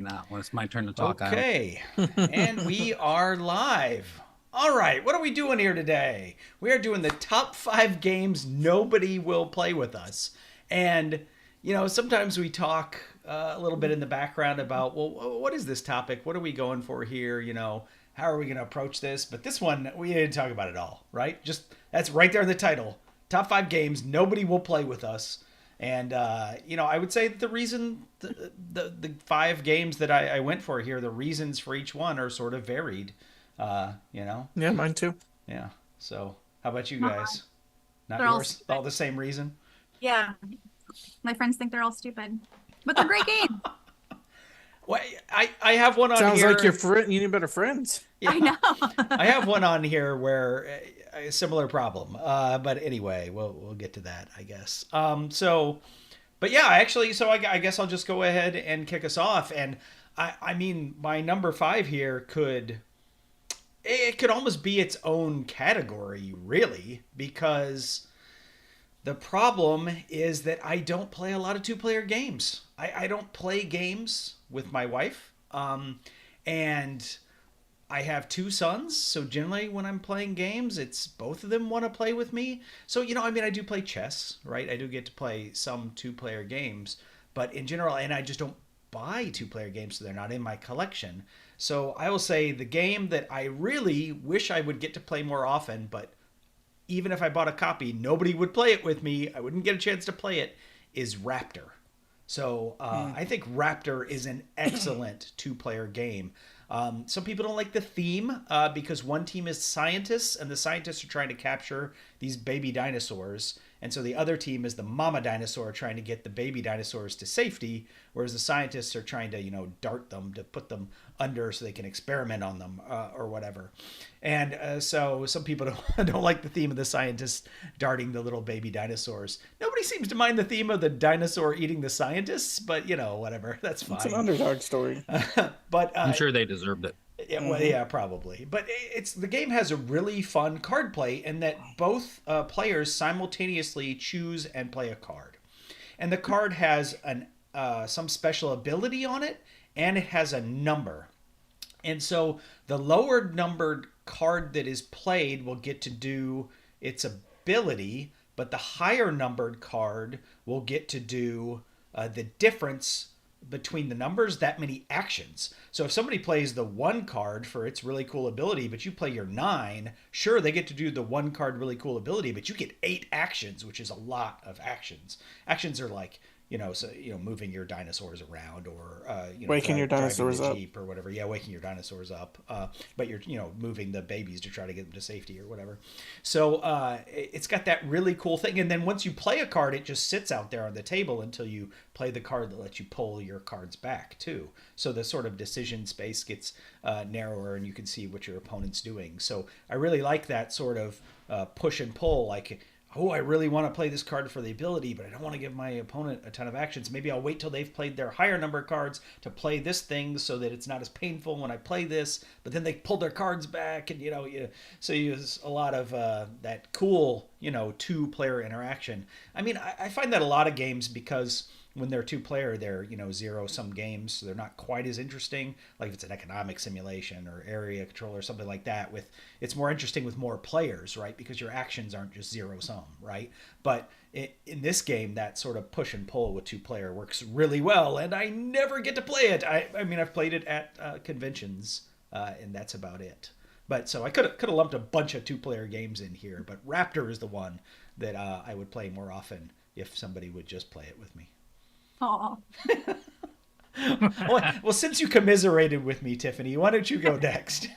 Now, when it's my turn to talk, Okay, and we are live. All right, what are we doing here today? We are doing the top 5 games nobody will play with us. And, sometimes we talk a little bit in the background about, well, what is this topic? What are we going for here? How are we going to approach this? But this one, we didn't talk about it all, right? Just that's right there in the title. Top 5 games nobody will play with us. And I would say the reason the 5 games that I went for here, the reasons for each one are sort of varied. Uh, you know, Yeah, mine too. yeah. So how about you Uh, guys? Not they're all yours? stupid. All the same reason? Yeah, my friends think they're all stupid, but they're great games. Well, I have one on Sounds here. like your friend. You need better friends. Yeah, I know. I have one on here where a similar problem. But anyway, we'll get to that, I guess. But yeah, actually, so I guess I'll just go ahead and kick us off. And I mean, my number 5 here could almost be its own category, really, because the problem is that I don't play a lot of two-player games. I don't play games with my wife, and I have 2 sons, so generally when I'm playing games, it's both of them want to play with me. So, I do play chess, right? I do get to play some two-player games, but in general, and I just don't buy two-player games, so they're not in my collection. So I will say the game that I really wish I would get to play more often, but even if I bought a copy, nobody would play it with me. I wouldn't get a chance to play it, is Raptor. So I think Raptor is an excellent two-player game. Some people don't like the theme because one team is scientists, and the scientists are trying to capture these baby dinosaurs. And so the other team is the mama dinosaur trying to get the baby dinosaurs to safety, whereas the scientists are trying to, dart them to put them under so they can experiment on them or whatever. And so some people don't like the theme of the scientists darting the little baby dinosaurs. Nobody seems to mind the theme of the dinosaur eating the scientists, but, whatever. That's fine. It's an underdog story. But I'm sure they deserved it. yeah, well, yeah, probably. But it's the game has a really fun card play in that both players simultaneously choose and play a card, and the card has an some special ability on it, and it has a number. And so the lower numbered card that is played will get to do its ability, but the higher numbered card will get to do the difference between the numbers, that many actions. So if somebody plays the 1 card for its really cool ability, but you play your 9, sure, they get to do the 1 card really cool ability, but you get 8 actions, which is a lot of actions. Actions are like, moving your dinosaurs around, or Waking your dinosaurs driving up. the Jeep or whatever. Yeah, waking your dinosaurs up. But you're moving the babies to try to get them to safety or whatever. So it's got that really cool thing. And then once you play a card, it just sits out there on the table until you play the card that lets you pull your cards back too. So the sort of decision space gets narrower, and you can see what your opponent's doing. So I really like that sort of push and pull, like, oh, I really want to play this card for the ability, but I don't want to give my opponent a ton of actions. Maybe I'll wait till they've played their higher number cards to play this thing so that it's not as painful when I play this, but then they pull their cards back, and, so you use a lot of that cool, two-player interaction. I mean, I find that a lot of games, because when they're two-player, they're, zero-sum games, so they're not quite as interesting. Like if it's an economic simulation or area control or something like that, it's more interesting with more players, right? Because your actions aren't just zero-sum, right? But in this game, that sort of push and pull with two-player works really well, and I never get to play it. I mean, I've played it at conventions, and that's about it. But so I could have lumped a bunch of two-player games in here, but Raptor is the one that I would play more often if somebody would just play it with me. Oh, Well, since you commiserated with me, Tiffany, why don't you go next?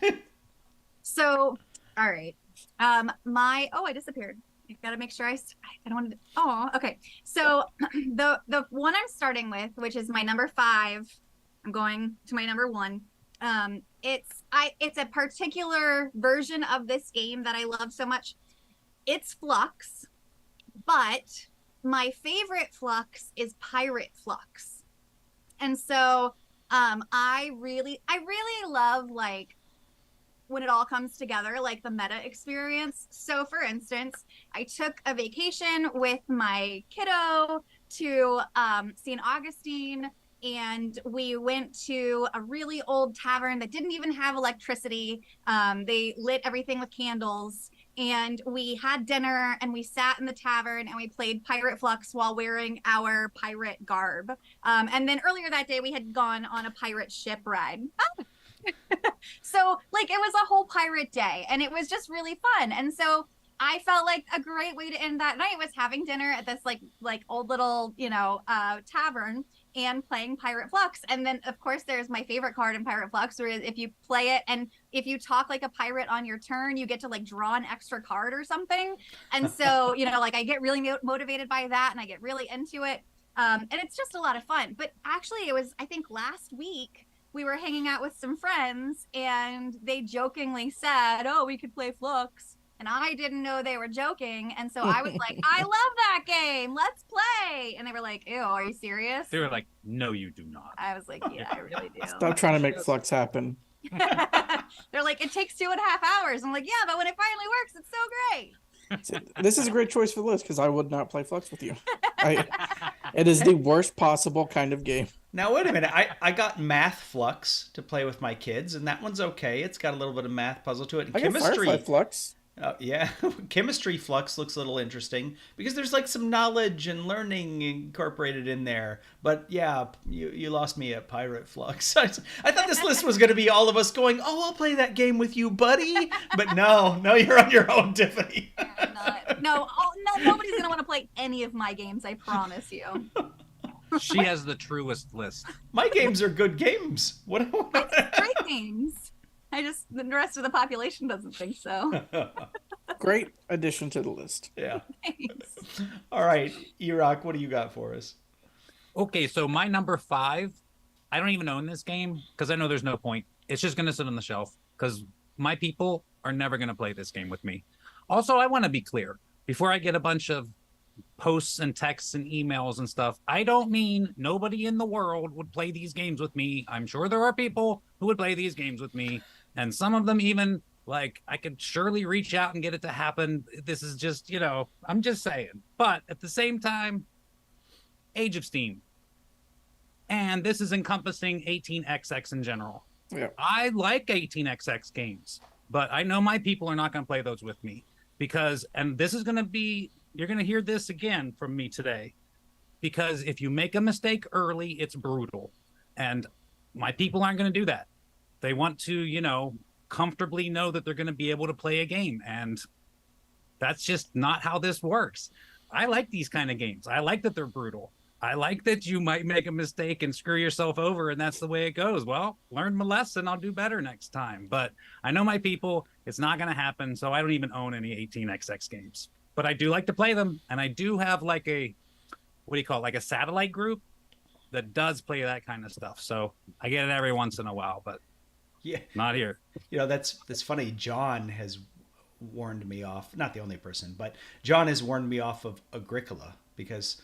so all right. I disappeared. I gotta make sure I don't want to. Oh, okay. So the one I'm starting with, which is my number 5, I'm going to my number 1. It's a particular version of this game that I love so much. It's Fluxx, but my favorite Fluxx is Pirate Fluxx. And so I really love, like, when it all comes together, like the meta experience. So for instance, I took a vacation with my kiddo to St. Augustine, and we went to a really old tavern that didn't even have electricity. They lit everything with candles, and we had dinner, and we sat in the tavern, and we played Pirate Fluxx while wearing our pirate garb. And then earlier that day, we had gone on a pirate ship ride. So like it was a whole pirate day, and it was just really fun. And so I felt like a great way to end that night was having dinner at this like old little, tavern and playing Pirate Fluxx. And then of course there's my favorite card in Pirate Fluxx, where if you play it and if you talk like a pirate on your turn, you get to like draw an extra card or something. And so, like I get really motivated by that, and I get really into it. And it's just a lot of fun. But actually it was, I think last week, we were hanging out with some friends, and they jokingly said, "Oh, we could play Fluxx." And I didn't know they were joking. And so I was like, "I love that game. Let's play." And they were like, "Ew, are you serious?" They were like, "No, you do not." I was like, "Yeah, I really do." Stop trying to make Fluxx happen. They're like, "It takes 2.5 hours." I'm like, "Yeah, but when it finally works, it's so great." This is a great choice for the list because I would not play Fluxx with you. It is the worst possible kind of game. Now, wait a minute. I got Math Fluxx to play with my kids, and that one's okay. It's got a little bit of math puzzle to it. And I got Firefly Fluxx. Yeah, Chemistry Fluxx looks a little interesting because there's like some knowledge and learning incorporated in there. But yeah, you lost me at Pirate Fluxx. I thought this list was going to be all of us going, "Oh, I'll play that game with you, buddy." But no, you're on your own, Tiffany. No, nobody's going to want to play any of my games, I promise you. She has the truest list. My games are good games. What? Great games. The rest of the population doesn't think so. Great addition to the list. Yeah. Thanks. All right, Erock, what do you got for us? Okay, so my number 5, I don't even own this game because I know there's no point. It's just going to sit on the shelf because my people are never going to play this game with me. Also, I want to be clear before I get a bunch of posts and texts and emails and stuff. I don't mean nobody in the world would play these games with me. I'm sure there are people who would play these games with me, and some of them even like I could surely reach out and get it to happen. This is just, I'm just saying. But at the same time, Age of Steam. And this is encompassing 18XX in general. Yeah. I like 18XX games, but I know my people are not going to play those with me because, and this is going to be, you're going to hear this again from me today, because if you make a mistake early, it's brutal. And my people aren't going to do that. They want to, comfortably know that they're going to be able to play a game. And that's just not how this works. I like these kind of games. I like that they're brutal. I like that you might make a mistake and screw yourself over, and that's the way it goes. Well, learn my lesson. I'll do better next time. But I know my people, it's not going to happen, so I don't even own any 18XX games. But I do like to play them, and I do have like a, like a satellite group that does play that kind of stuff. So I get it every once in a while, but yeah, not here. That's funny. John has warned me off. Not the only person, but John has warned me off of Agricola because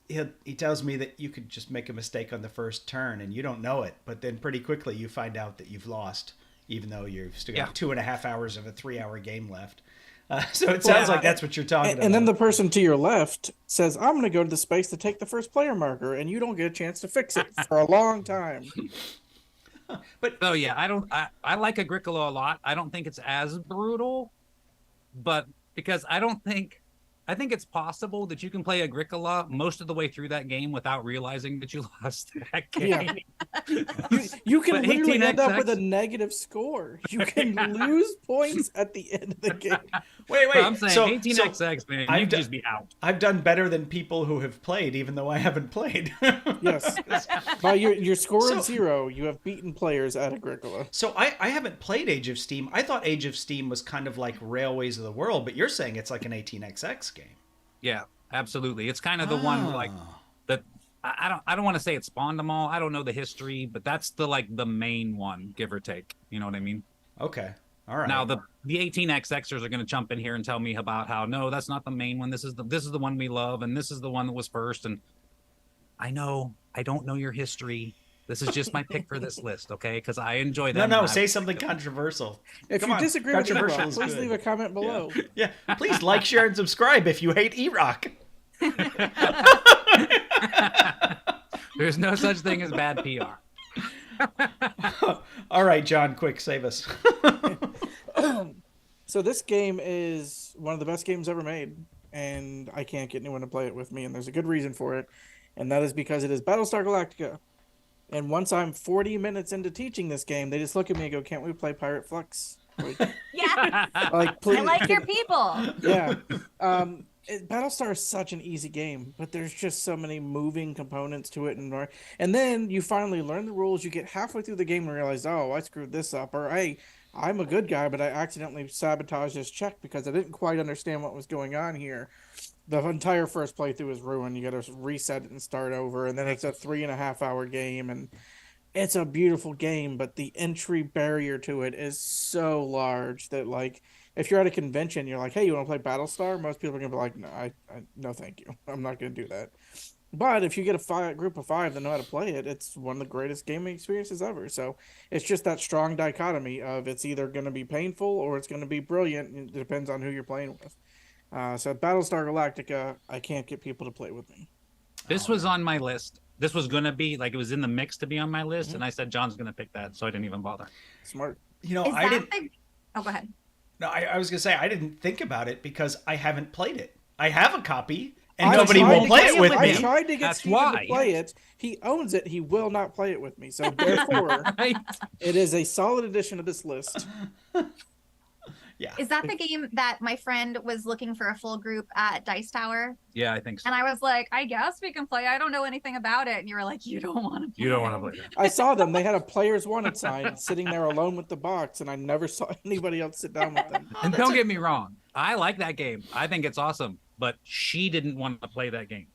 he tells me that you could just make a mistake on the first turn and you don't know it, but then pretty quickly you find out that you've lost, even though you've still got 2.5 hours of a 3-hour game left. So it sounds like that's what you're talking about. And then the person to your left says, "I'm going to go to the space to take the first player marker," and you don't get a chance to fix it for a long time. But so yeah, I like Agricola a lot. I don't think it's as brutal, but because I think it's possible that you can play Agricola most of the way through that game without realizing that you lost that game. Yeah. You can literally end up 18XX? with a negative score. You can lose points at the end of the game. Wait. But I'm saying 18XX, man, you just be out. I've done better than people who have played, even though I haven't played. Yes. By your score of 0, you have beaten players at Agricola. So I haven't played Age of Steam. I thought Age of Steam was kind of like Railways of the World, but you're saying it's like an 18XX game. Yeah, absolutely. It's kind of the one like that. I don't want to say it spawned them all. I don't know the history, but that's the main one, give or take. You know what I mean? Okay. All right. Now the 18XXers are going to jump in here and tell me about how no, that's not the main one. This is the one we love, and this is the one that was first. And I know I don't know your history. This is just my pick for this list, okay? Because I enjoy them. No, say something controversial. If you disagree with Erock, please leave a comment below. Yeah. Please like, share, and subscribe if you hate Erock. There's no such thing as bad PR. All right, John, quick, save us. So this game is one of the best games ever made, and I can't get anyone to play it with me, and there's a good reason for it, and that is because it is Battlestar Galactica. And once I'm 40 minutes into teaching this game, they just look at me and go, "Can't we play Pirate Fluxx?" Like, Yeah. like please. I like your people. Yeah. Battlestar is such an easy game, but there's just so many moving components to it, and then you finally learn the rules. You get halfway through the game and realize, oh, I screwed this up, or I'm a good guy, but I accidentally sabotaged this check because I didn't quite understand what was going on here. The entire first playthrough is ruined. You got to reset it and start over, and then it's a 3.5-hour game, and it's a beautiful game, but the entry barrier to it is so large that, like, if you're at a convention, you're like, "Hey, you want to play Battlestar?" Most people are gonna be like, "No, no, thank you. I'm not gonna do that." But if you get a group of 5 that know how to play it, it's one of the greatest gaming experiences ever. So it's just that strong dichotomy of it's either going to be painful or it's going to be brilliant. It depends on who you're playing with. So Battlestar Galactica, I can't get people to play with me. This was on my list. This was going to be, like, it was in the mix to be on my list, and I said John's going to pick that, so I didn't even bother. Smart. You know, Is I that didn't. Oh, go ahead. No, I was gonna say I didn't think about it because I haven't played it. I have a copy, and I nobody tried will to play get- it with I me. tried to get That's Steven why. to play it. He owns it. He will not play it with me. So therefore, Right? it is a solid addition to this list. Yeah. Is that the game that my friend was looking for a full group at Dice Tower? Yeah, I think so. And I was like, I guess we can play. I don't know anything about it. And you were like, you don't want to play. You don't want to play that. I saw them. They had a players wanted sign sitting there alone with the box, and I never saw anybody else sit down with them. And don't get me wrong, I like that game. I think it's awesome, but she didn't want to play that game.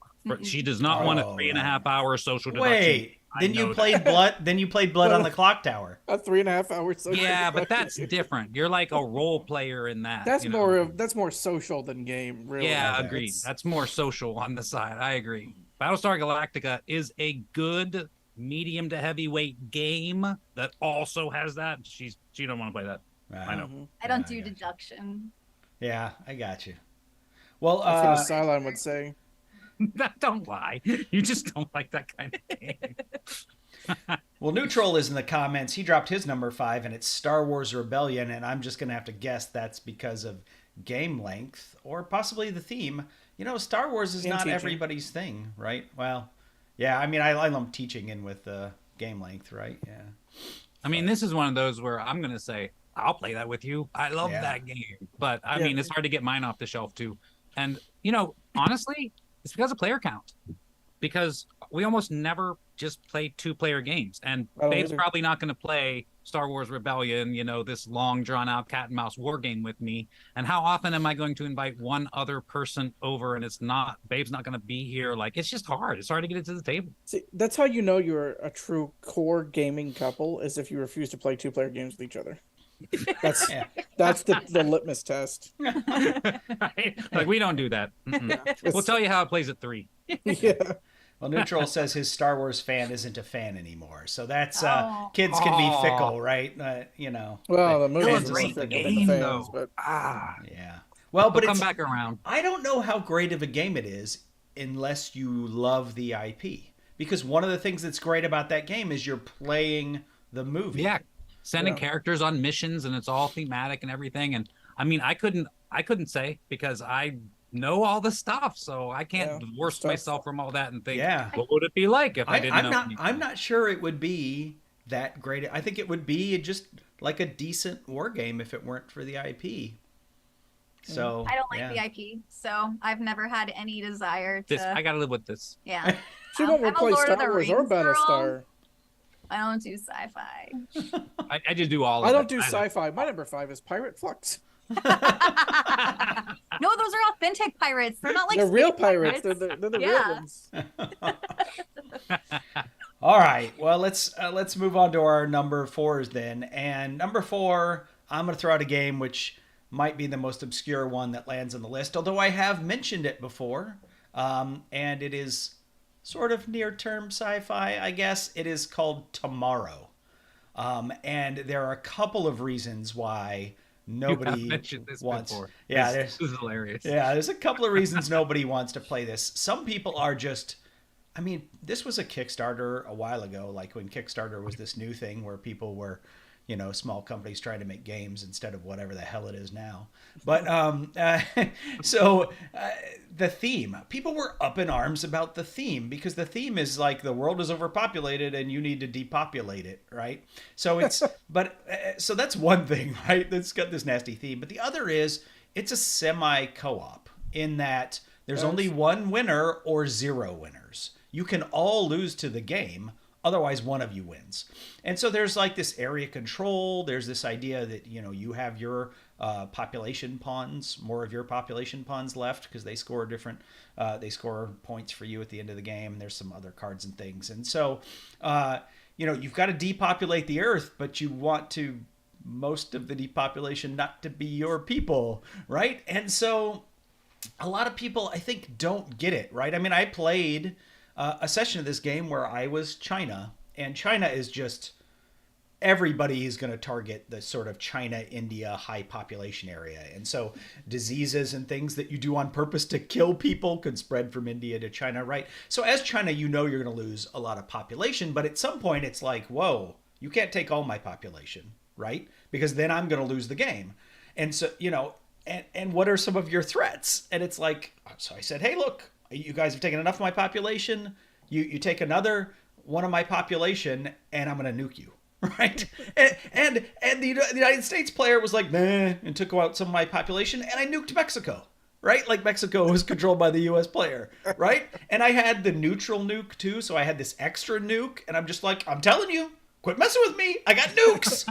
She does not want a Oh, 3.5-hour social deduction. Wait, I then you know played Blood. Then you played Blood on the Clock Tower. A 3.5-hour social. Yeah, but that's different. You're like a role player in that. That's you know? more social than game, really. Yeah, Okay. agreed. That's more social on the side. I agree. Battlestar Galactica is a good medium to heavyweight game that also has that. She don't want to play that. I know. Mhm. I don't Yeah, do I got you. deduction. Yeah, I got you. Well, That's what Cylon would say. Don't lie. You just don't like that kind of game. well, Neutral is in the comments. He dropped his number 5, and it's Star Wars Rebellion, and I'm just gonna have to guess that's because of game length or possibly the theme. You know, Star Wars is And not teaching. everybody's thing, right? Well, yeah. I mean, I lump teaching in with game length, right? Yeah. I mean, this is one of those where I'm going to say, I'll play that with you. I love Yeah. that game. But, I Yeah. mean, it's hard to get mine off the shelf, too. And, you know, honestly, it's because of player count. Because we almost never just play 2-player games. And I don't Babe's either. probably not going to play Star Wars Rebellion, you know, this long, drawn-out cat-and-mouse war game with me. And how often am I going to invite one other person over and Babe's not going to be here? Like, it's just hard. It's hard to get it to the table. See, that's how you know you're a true core gaming couple, is if you refuse to play 2-player games with each other. That's Yeah. that's the litmus test. Right? Like, we don't do that. Mm-mm. We'll tell you how it plays at 3. Yeah. Well, Neutral says his Star Wars fan isn't a fan anymore. So that's Oh. kids can be Aw. fickle, right? You know. Well, the It movies was are a great different than game, the fans, though. but Yeah. Well, but We'll come it's back around. I don't know how great of a game it is unless you love the IP. Because one of the things that's great about that game is you're playing the movie. Yeah, sending Yeah. characters on missions and it's all thematic and everything. And I mean, I couldn't say because I know all the stuff, so I can't Yeah, divorce stuff. myself from all that and think, Yeah. what would it be like if I didn't know? anything? I'm not sure it would be that great. I think it would be just like a decent war game if it weren't for the IP. So I don't like yeah. the IP, so I've never had any desire to. I gotta live with this. Yeah, she won't I'm a play Lord of Star the Wars or Rings girl. Battlestar. I don't do sci-fi. I just do all. Of I don't it. do sci-fi. My number 5 is Pirate Fluxx. No, those are authentic pirates. They're not like They're real space pirates. They're the real Yeah. ones. All right. Well, let's move on to our number 4s then. And number 4, I'm going to throw out a game which might be the most obscure one that lands on the list, although I have mentioned it before. And it is sort of near-term sci-fi, I guess. It is called Tomorrow. And there are a couple of reasons why nobody You have mentioned this wants. before. Yeah, this is hilarious. yeah, there's a couple of reasons nobody wants to play this. Some people are just I mean, this was a Kickstarter a while ago, like when Kickstarter was this new thing where people were, small companies trying to make games instead of whatever the hell it is now. But so the theme, people were up in arms about the theme because the theme is like the world is overpopulated and you need to depopulate it, right? So it's, so that's one thing, right? That's got this nasty theme. But the other is it's a semi co-op in that there's only one winner or zero winners. You can all lose to the game. Otherwise, one of you wins. And so there's like this area control. There's this idea that, you have your population pawns, more of your population pawns left because they score they score points for you at the end of the game. There's some other cards and things. And so, you've got to depopulate the earth, but you want most of the depopulation not to be your people, right? And so a lot of people, I think, don't get it, right? I mean, I played a session of this game where I was China, and China is just everybody is going to target the sort of China, India high population area. And so diseases and things that you do on purpose to kill people could spread from India to China, right? So as China, you're going to lose a lot of population, but at some point it's like, whoa, you can't take all my population, right? Because then I'm going to lose the game. And so, and what are some of your threats? And it's like, so I said, hey, look, you guys have taken enough of my population. You take another one of my population, and I'm going to nuke you, right? and the United States player was like, nah, and took out some of my population, and I nuked Mexico, right? Like Mexico was controlled by the U.S. player, right? And I had the neutral nuke too, so I had this extra nuke, and I'm just like, I'm telling you, quit messing with me. I got nukes,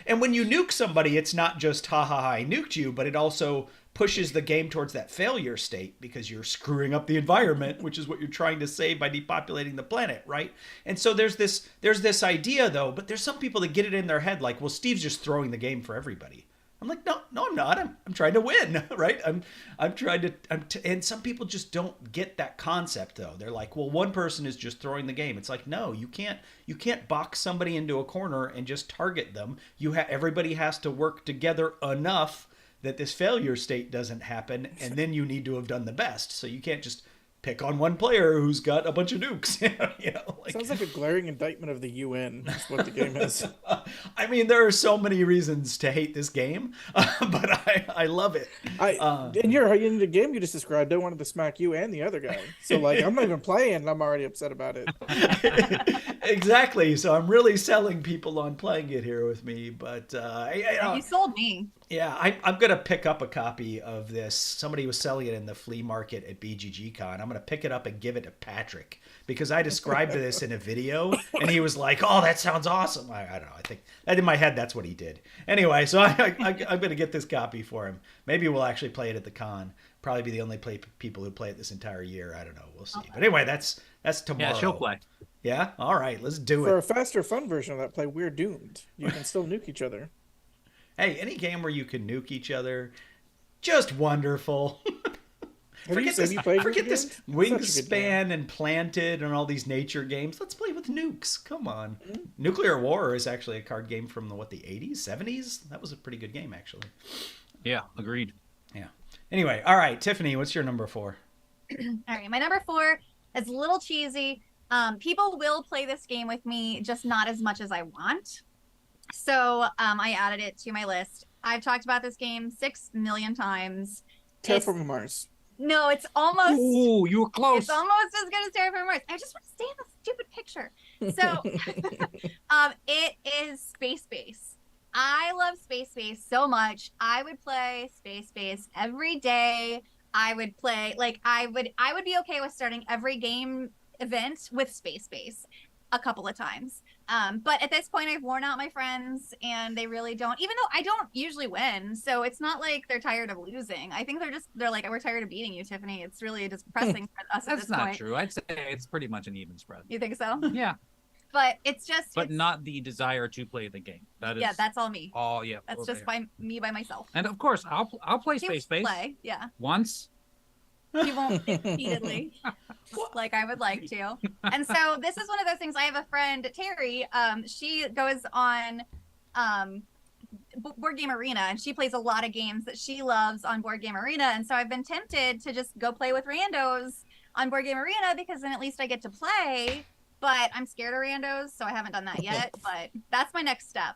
and when you nuke somebody, it's not just, ha, ha, ha, I nuked you, but it also pushes the game towards that failure state because you're screwing up the environment, which is what you're trying to say by depopulating the planet, right? And so there's this idea though, but there's some people that get it in their head like, well, Steve's just throwing the game for everybody. I'm like, no, I'm not. I'm trying to win, right? I'm trying to, and some people just don't get that concept though. They're like, well, one person is just throwing the game. It's like, no, you can't box somebody into a corner and just target them. Everybody has to work together enough that this failure state doesn't happen, and then you need to have done the best. So you can't just pick on one player who's got a bunch of nukes. Sounds like a glaring indictment of the UN. Is what the game is. I mean, there are so many reasons to hate this game, but I love it. In the game you just described, I wanted to smack you and the other guy. So like, I'm not even playing, and I'm already upset about it. Exactly. So I'm really selling people on playing it here with me, but you sold me. Yeah, I'm going to pick up a copy of this. Somebody was selling it in the flea market at BGG-Con. I'm going to pick it up and give it to Patrick because I described this in a video, and he was like, oh, that sounds awesome. I don't know. I think in my head, that's what he did. Anyway, so I'm going to get this copy for him. Maybe we'll actually play it at the con. Probably be the only people who play it this entire year. I don't know. We'll see. But anyway, that's tomorrow. Yeah, she'll play. Yeah? All right, let's do it. For a faster, fun version of that, play We're Doomed. You can still nuke each other. Hey, any game where you can nuke each other, just wonderful. Forget this Wingspan and Planted and all these nature games. Let's play with nukes. Come on. Mm-hmm. Nuclear War is actually a card game from the 80s, 70s? That was a pretty good game, actually. Yeah, agreed. Yeah. Anyway, all right, Tiffany, what's your number 4? All right, my number 4 is a little cheesy. People will play this game with me, just not as much as I want. So I added it to my list. I've talked about this game 6 million times. Terraforming Mars. No, it's almost. Ooh, you were close. It's almost as good as Terraforming Mars. I just want to stay in the stupid picture. So it is Space Base. I love Space Base so much. I would play Space Base every day. I would play I would be okay with starting every game event with Space Base a couple of times. But at this point, I've worn out my friends, and they really don't. Even though I don't usually win, so it's not like they're tired of losing. I think they're like, we're tired of beating you, Tiffany. It's really just depressing for us at this point. That's not true. I'd say it's pretty much an even spread. You think so? Yeah. But it's just. But not the desire to play the game. That is. Yeah, that's all me. Oh yeah. That's just by myself. And of course, I'll play Space Base. Yeah. Once. You won't repeatedly, like I would like to. And so this is one of those things. I have a friend, Terry. She goes on Board Game Arena, and she plays a lot of games that she loves on Board Game Arena. And so I've been tempted to just go play with randos on Board Game Arena because then at least I get to play. But I'm scared of randos, so I haven't done that yet. But that's my next step.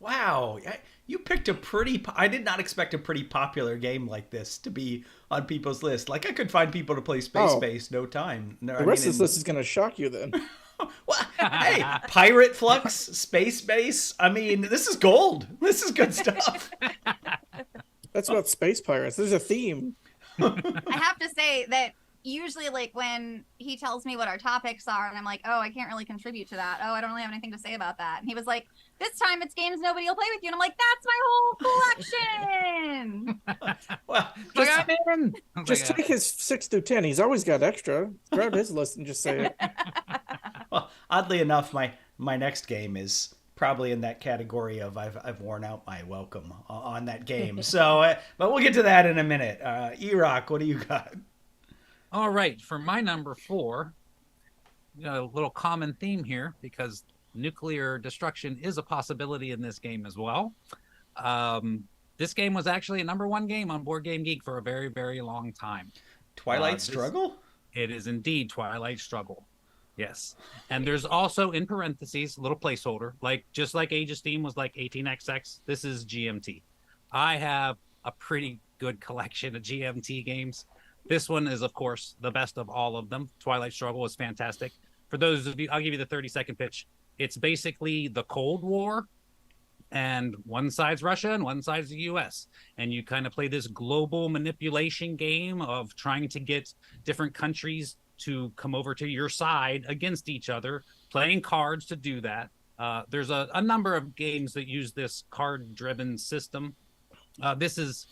Wow, you picked a pretty. I did not expect a pretty popular game like this to be on people's list. Like I could find people to play Space Base no time. No, the rest of this list is going to shock you then. Well, hey, Pirate Fluxx, Space Base. I mean, this is gold. This is good stuff. That's about space pirates. There's a theme. I have to say that usually, like, when he tells me what our topics are, and I'm like, oh, I can't really contribute to that. Oh, I don't really have anything to say about that. And he was like, this time it's games nobody will play with you. And I'm like, that's my whole collection. Well, just take his 6 through 10. He's always got extra. Grab his list and just say it. well, oddly enough, my next game is probably in that category of I've worn out my welcome on that game. So, but we'll get to that in a minute. Erock, what do you got? All right, for my number 4, a little common theme here because nuclear destruction is a possibility in this game as well. This game was actually a number 1 game on Board Game Geek for a very, very long time. Twilight Struggle? It is indeed Twilight Struggle. Yes. And there's also, in parentheses, a little placeholder, like just like Age of Steam was like 18XX, this is GMT. I have a pretty good collection of GMT games. This one is, of course, the best of all of them. Twilight Struggle is fantastic. For those of you, I'll give you the 30-second pitch. It's basically the Cold War, and one side's Russia and one side's the U.S. And you kind of play this global manipulation game of trying to get different countries to come over to your side against each other, playing cards to do that. There's a number of games that use this card-driven system. This is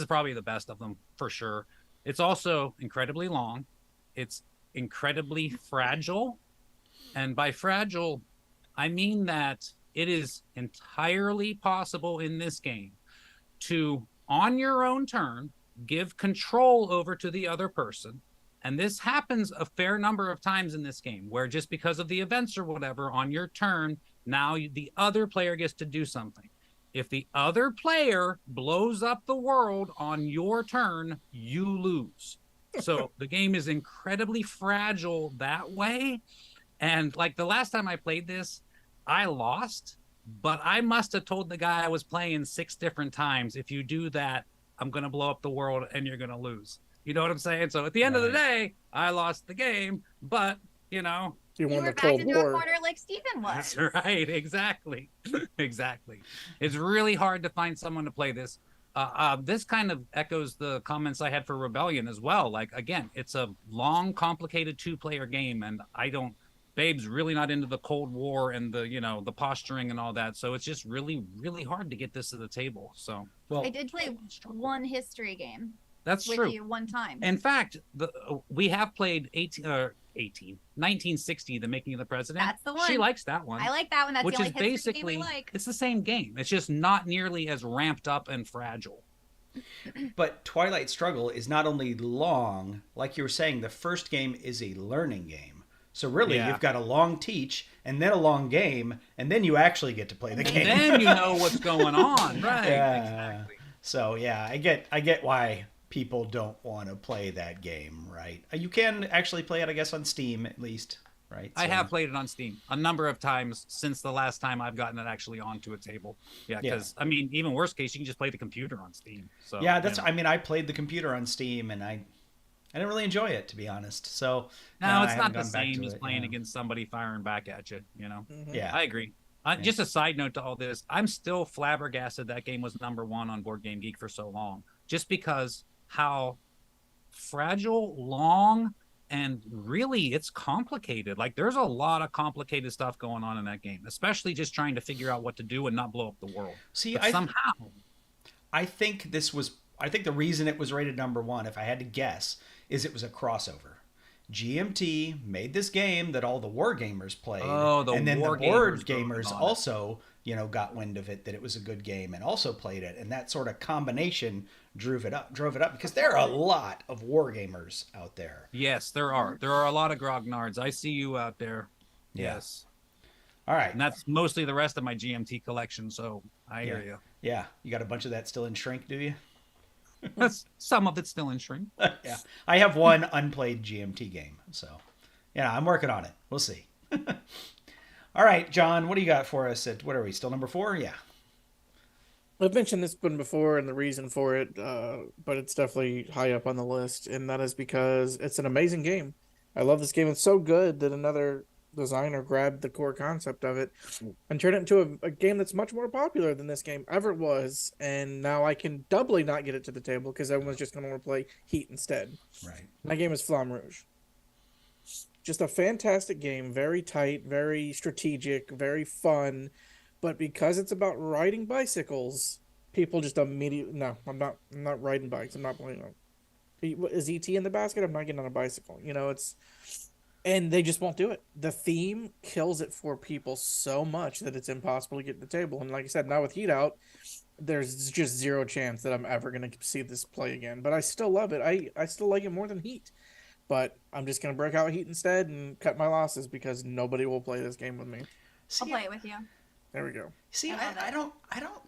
probably the best of them for sure. It's also incredibly long. It's incredibly fragile. And by fragile, I mean that it is entirely possible in this game to, on your own turn, give control over to the other person. And this happens a fair number of times in this game, where just because of the events or whatever, on your turn, now the other player gets to do something. If the other player blows up the world on your turn, you lose. So the game is incredibly fragile that way. And like the last time I played this, I lost, but I must have told the guy I was playing 6 different times, if you do that, I'm going to blow up the world and you're going to lose. You know what I'm saying? So at the end of the day, I lost the game, but, you know. You were won the backed Cold into War. a corner like Stephen was. That's right. Exactly. Exactly. It's really hard to find someone to play this. This kind of echoes the comments I had for Rebellion as well. Like, again, it's a long, complicated 2-player game, and Babe's really not into the Cold War and the posturing and all that. So it's just really, really hard to get this to the table. So, well, I did play one history game. That's with true. You one time. In fact, we have played 1960, The Making of the President. That's the one. She likes that one. I like that one. That's which the only is history basically, game I like. it's the same game. It's just not nearly as ramped up and fragile. But Twilight Struggle is not only long, like you were saying, the first game is a learning game. So really, you've got a long teach, and then a long game, and then you actually get to play the game. And then you know what's going on, right? Yeah. Exactly. So yeah, I get why people don't want to play that game, right? You can actually play it, I guess, on Steam at least, right? I have played it on Steam a number of times since the last time I've gotten it actually onto a table. Yeah, because I mean, even worst case, you can just play the computer on Steam. So yeah, that's. I mean, I played the computer on Steam, and I didn't really enjoy it, to be honest. So no, it's not the same as playing against somebody firing back at you. You know. Mm-hmm. Yeah, I agree. Just a side note to all this, I'm still flabbergasted that game was number 1 on Board Game Geek for so long, just because how fragile, long, and really it's complicated. Like there's a lot of complicated stuff going on in that game, especially just trying to figure out what to do and not blow up the world. See, I think the reason it was rated number 1, if I had to guess, is it was a crossover. GMT made this game that all the war gamers played, and then the board gamers also, got wind of it, that it was a good game and also played it, and that sort of combination drove it up because there are a lot of war gamers out there. Yes, there are a lot of grognards. I see you out there. Yeah. Yes. All right. And that's mostly the rest of my GMT collection, so I hear you. Yeah. You got a bunch of that still in shrink, do you? Some of it's still in shrink. Yeah, I have one unplayed GMT game, so yeah, I'm working on it. We'll see. All right, John, what do you got for us? At what are we still number 4? Yeah. I've mentioned this one before and the reason for it, but it's definitely high up on the list, and that is because it's an amazing game. I love this game. It's so good that another designer grabbed the core concept of it and turned it into a game that's much more popular than this game ever was, and now I can doubly not get it to the table because everyone's just going to want to play Heat instead. Right. My game is Flamme Rouge. Just a fantastic game, very tight, very strategic, very fun. But because it's about riding bicycles, people just immediately I'm not riding bikes. I'm not playing them. Is ET in the basket? I'm not getting on a bicycle. And they just won't do it. The theme kills it for people so much that it's impossible to get to the table. And like I said, now with Heat out, there's just zero chance that I'm ever going to see this play again. But I still love it. I still like it more than Heat. But I'm just going to break out Heat instead and cut my losses because nobody will play this game with me. I'll play it with you. There we go. See, I don't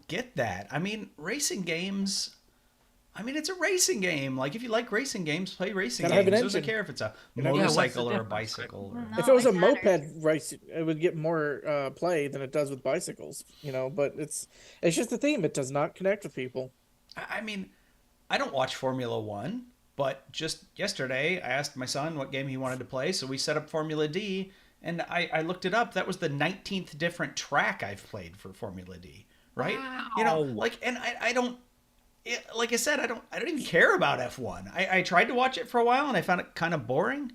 get that. I mean, racing games. I mean, it's a racing game. Like, if you like racing games, play racing games. It doesn't care if it's a motorcycle or a bicycle. No, if it was a it matters. moped race, it would get more play than it does with bicycles. But it's just the theme. It does not connect with people. I mean, I don't watch Formula One, but just yesterday I asked my son what game he wanted to play, so we set up Formula D. And I looked it up. That was the 19th different track I've played for Formula D, right? Wow. And I don't, like I said, I don't even care about F1. I tried to watch it for a while and I found it kind of boring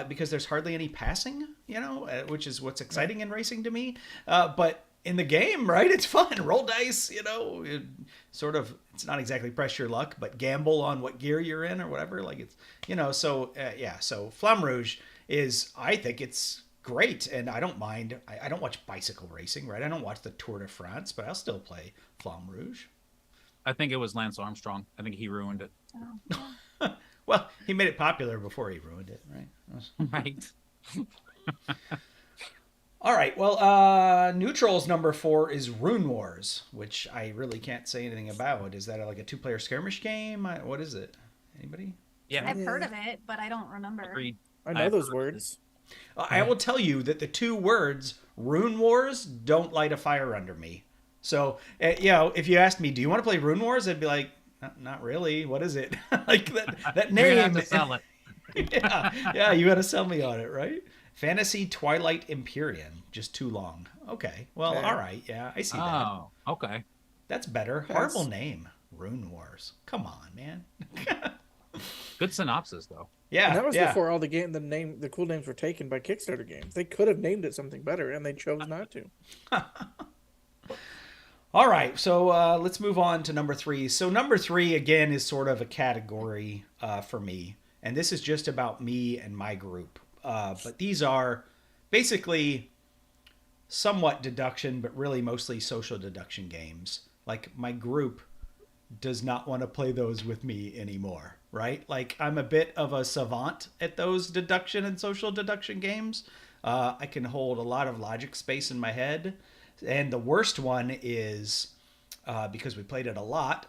because there's hardly any passing, which is what's exciting in racing to me. But in the game, right, it's fun. Roll dice, it's not exactly press your luck, but gamble on what gear you're in or whatever. Like it's, so Flamme Rouge I think it's great, and I don't mind. I don't watch bicycle racing, right? I don't watch the Tour de France, but I'll still play Flamme Rouge. I think it was Lance Armstrong. I think he ruined it. Oh. Well, he made it popular before he ruined it, right? Right. All right. Well, Neutral's number 4 is Rune Wars, which I really can't say anything about. Is that like a 2-player skirmish game? What is it? Anybody? Yeah. I've heard of it, but I don't remember. Agreed. I know those words. I will tell you that the 2 words Rune Wars don't light a fire under me. So, if you asked me, do you want to play Rune Wars? I'd be like, not really. What is it? Like that name. You're gonna have to sell it. yeah, you got to sell me on it, right? Fantasy Twilight Empyrean, just too long. Okay, well, all right, yeah, I see that. Oh, okay. That's better. Horrible name, Rune Wars. Come on, man. Good synopsis, though. Yeah, and that was before all the cool names were taken by Kickstarter games. They could have named it something better, and they chose not to. All right, so let's move on to number 3. So number 3, again, is sort of a category for me. And this is just about me and my group. But these are basically somewhat deduction, but really mostly social deduction games. Like, my group does not want to play those with me anymore, right? Like, I'm a bit of a savant at those deduction and social deduction games. I can hold a lot of logic space in my head. And the worst one is, because we played it a lot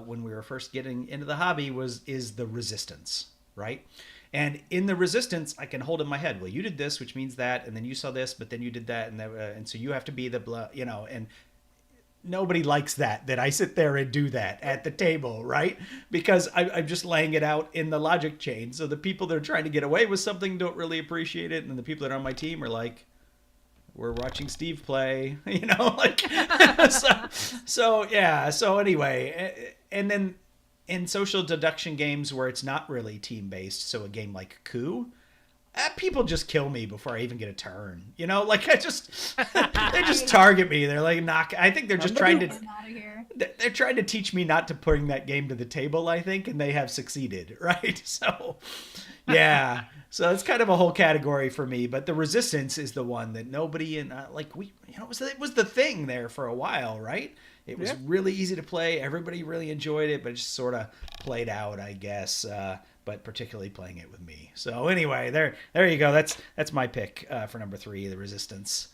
when we were first getting into the hobby, is the Resistance, right? And in the Resistance, I can hold in my head, well, you did this, which means that, and then you saw this, but then you did that, and so you have to be the blah, and nobody likes that I sit there and do that at the table, right? Because I'm just laying it out in the logic chain. So the people that are trying to get away with something don't really appreciate it, and the people that are on my team are like, we're watching Steve play, like, so anyway, and then in social deduction games where it's not really team-based, so a game like Coup, people just kill me before I even get a turn, like they just target me. They're like, I think they're just trying to, they're trying to teach me not to bring that game to the table, I think, and they have succeeded, right? So, yeah. So it's kind of a whole category for me, but the Resistance is the one that nobody it was the thing there for a while, right? It was really easy to play. Everybody really enjoyed it, but it just sort of played out, I guess. But particularly playing it with me. So anyway, there you go. That's my pick for number 3, the Resistance.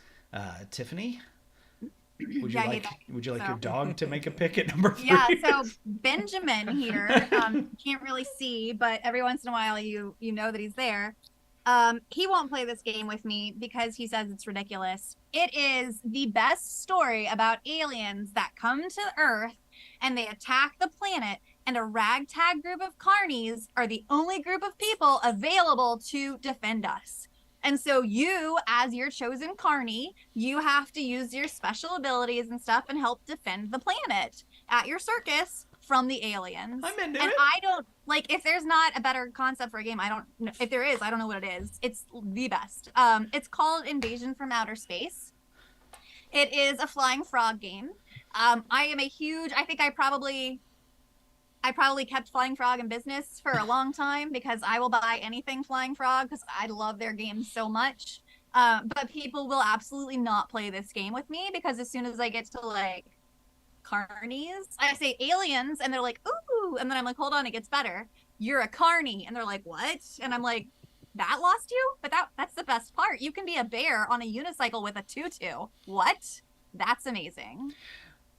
Tiffany? Would you Yeah, I hate would you like so. your dog to make a pick at number 3? Yeah, so Benjamin here, can't really see, but every once in a while you know that he's there. He won't play this game with me because he says it's ridiculous. It is the best story about aliens that come to Earth and they attack the planet, and a ragtag group of carnies are the only group of people available to defend us. And so you, as your chosen carny, you have to use your special abilities and stuff and help defend the planet at your circus from the aliens. I'm into and it. I don't, like, if there's not a better concept for a game, I don't know. If there is, I don't know what it is. It's the best. It's called Invasion from Outer Space. It is a flying frog game. I am a huge, I think I probably kept Flying Frog in business for a long time because I will buy anything Flying Frog because I love their games so much. But people will absolutely not play this game with me because as soon as I get to like carnies, I say aliens and they're like, ooh, and then I'm like, hold on, it gets better. You're a carny. And they're like, what? And I'm like, that lost you? But that's the best part. You can be a bear on a unicycle with a tutu. What? That's amazing.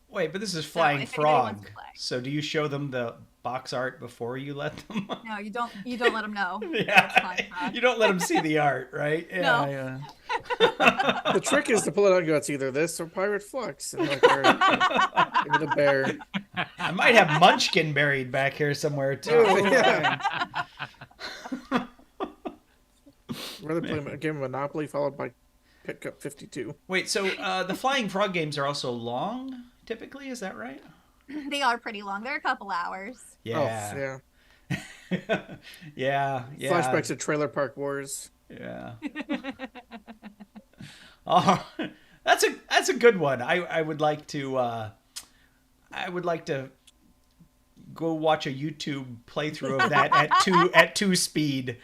Wait, but this is Flying if anybody wants Frog. to play. So do you show them the box art before you let them? No, you don't let them know. Yeah, you don't let them see the art, right? Yeah. No. Yeah. The trick is to pull it out and go, it's either this or Pirate Fluxx. And like, all right, give it a bear. I might have Munchkin buried back here somewhere too. Oh, yeah. Rather play a game of Monopoly followed by Pick Up 52. Wait, so the Flying Frog games are also long, typically? Is that right? They are pretty long. They're a couple hours. Yeah. Oh, yeah. Yeah. Flashbacks to Trailer Park Wars. Yeah. Oh, that's a good one. I would like to go watch a YouTube playthrough of that at two speed,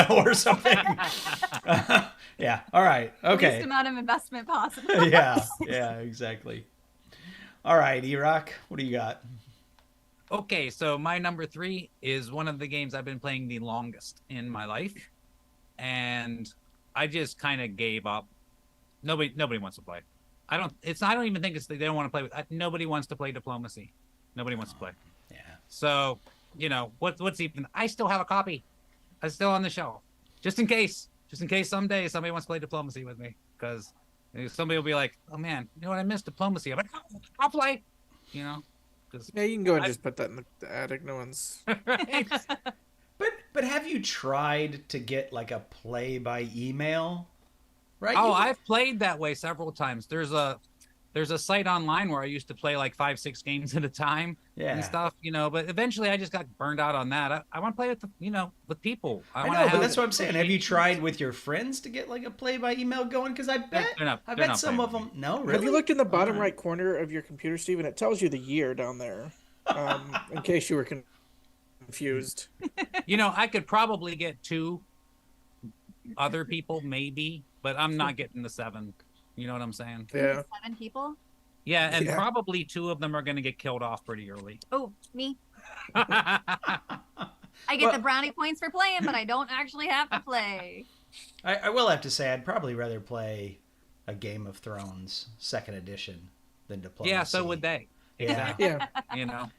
or something. Yeah. All right. Okay. Least amount of investment possible. Yeah. Exactly. All right, Erock, what do you got? Okay, so my number 3 is one of the games I've been playing the longest in my life, and I just kind of gave up. Nobody wants to play. I don't even think it's they don't want to play with. Nobody wants to play Diplomacy. Nobody wants to play. Yeah. So what's even? I still have a copy. It's still on the shelf, just in case someday somebody wants to play Diplomacy with me, because somebody will be like, oh man, you know what, I missed Diplomacy. I'm like, oh, I'll play. Yeah, you can go and just put that in the attic. No one's. Right? But have you tried to get like a play by email? Right. Oh, I've played that way several times. There's a site online where I used to play like 5-6 games at a time and stuff, but eventually I just got burned out on that. I want to play with, with people. I know, but that's what I'm saying. Have you tried with your friends to get like a play by email going? Because I bet some of them. No, really. Have you looked in the bottom right corner of your computer, Steve, and it tells you the year down there, in case you were confused. I could probably get 2 other people maybe, but I'm not getting the 7. You know what I'm saying? Yeah. 7 people? Yeah, and probably 2 of them are going to get killed off pretty early. Oh, me. I get the brownie points for playing, but I don't actually have to play. I will have to say I'd probably rather play a Game of Thrones 2nd edition than Diplomacy. Yeah, so would they. Yeah. Yeah.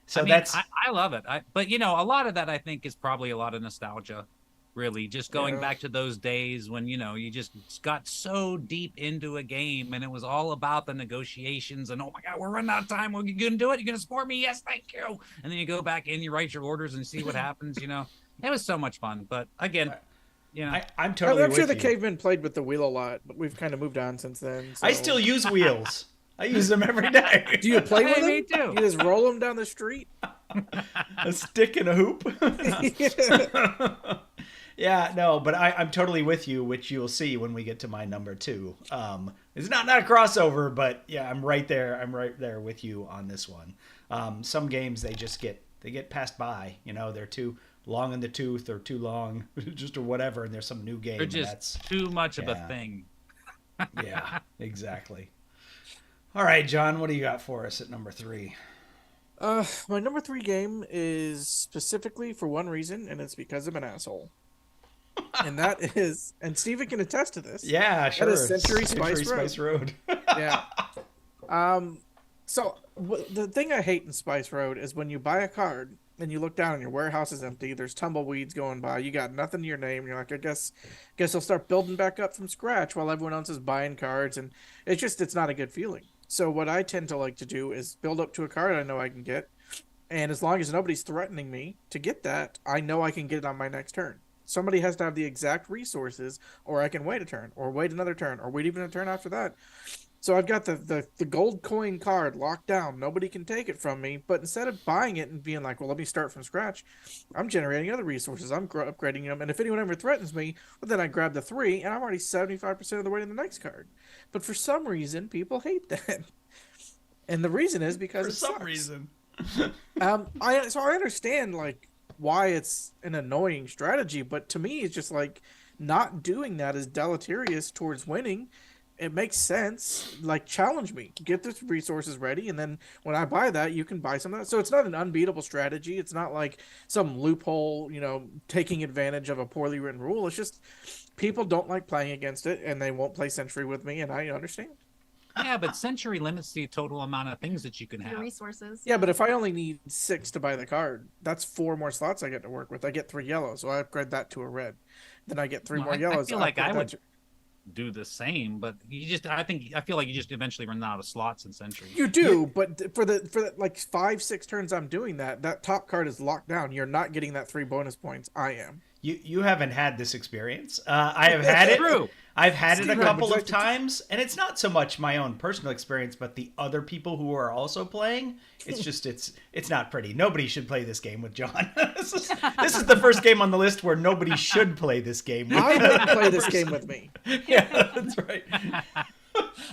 So I love it. But a lot of that I think is probably a lot of nostalgia. Really, just going back to those days when you just got so deep into a game and it was all about the negotiations and, oh my god, we're running out of time, are you gonna do it, you're gonna support me, yes, thank you, and then you go back in, you write your orders and see what happens. It was so much fun. But again, I'm totally I'm sure with the you. cavemen played with the wheel a lot, but we've kind of moved on since then. So. I still use wheels. I use them every day. Do you play with them? Me too. You just roll them down the street? A stick and a hoop. Yeah, no, but I'm totally with you, which you'll see when we get to my number 2. It's not a crossover, but yeah, I'm right there. I'm right there with you on this one. Some games they get passed by. They're too long in the tooth or too long, or whatever, and there's some new game. They're just too much of a thing. Yeah, exactly. All right, John, what do you got for us at number 3? My number 3 game is specifically for one reason, and it's because I'm an asshole. And that is, and Steven can attest to this. Yeah, sure. That is Century Spice Road. Road. Yeah. The thing I hate in Spice Road is when you buy a card and you look down and your warehouse is empty. There's tumbleweeds going by. You got nothing to your name. You're like, I guess I'll start building back up from scratch while everyone else is buying cards, and it's not a good feeling. So what I tend to like to do is build up to a card I know I can get, and as long as nobody's threatening me to get that, I know I can get it on my next turn. Somebody has to have the exact resources, or I can wait a turn, or wait another turn, or wait even a turn after that. So I've got the gold coin card locked down. Nobody can take it from me. But instead of buying it and being like, well, let me start from scratch, I'm generating other resources. I'm upgrading them. And if anyone ever threatens me, well, then I grab the 3, and I'm already 75% of the way to the next card. But for some reason, people hate that. And the reason is because for it some sucks. reason. I understand like why it's an annoying strategy, but to me, it's just like not doing that is deleterious towards winning. It makes sense. Like, challenge me, get the resources ready, and then when I buy that, you can buy some of that. So it's not an unbeatable strategy. It's not like some loophole, taking advantage of a poorly written rule. It's just people don't like playing against it, and they won't play Century with me, and I understand. Yeah, but Century limits the total amount of things that you can Your have. resources. Yeah, but if I only need 6 to buy the card, that's 4 more slots I get to work with. I get 3 yellow, so I upgrade that to a red. Then I get 3 more yellows. I feel like I would to... do the same, but I feel like you just eventually run out of slots in Century. You do, but for the like 5-6 turns I'm doing that top card is locked down. You're not getting that 3 bonus points. I am. You haven't had this experience. I have had it. True. I've had it a couple of times, and it's not so much my own personal experience, but the other people who are also playing. It's just it's not pretty. Nobody should play this game with John. This is the first game on the list where nobody should play this game. I wouldn't play this game with me. Yeah, that's right.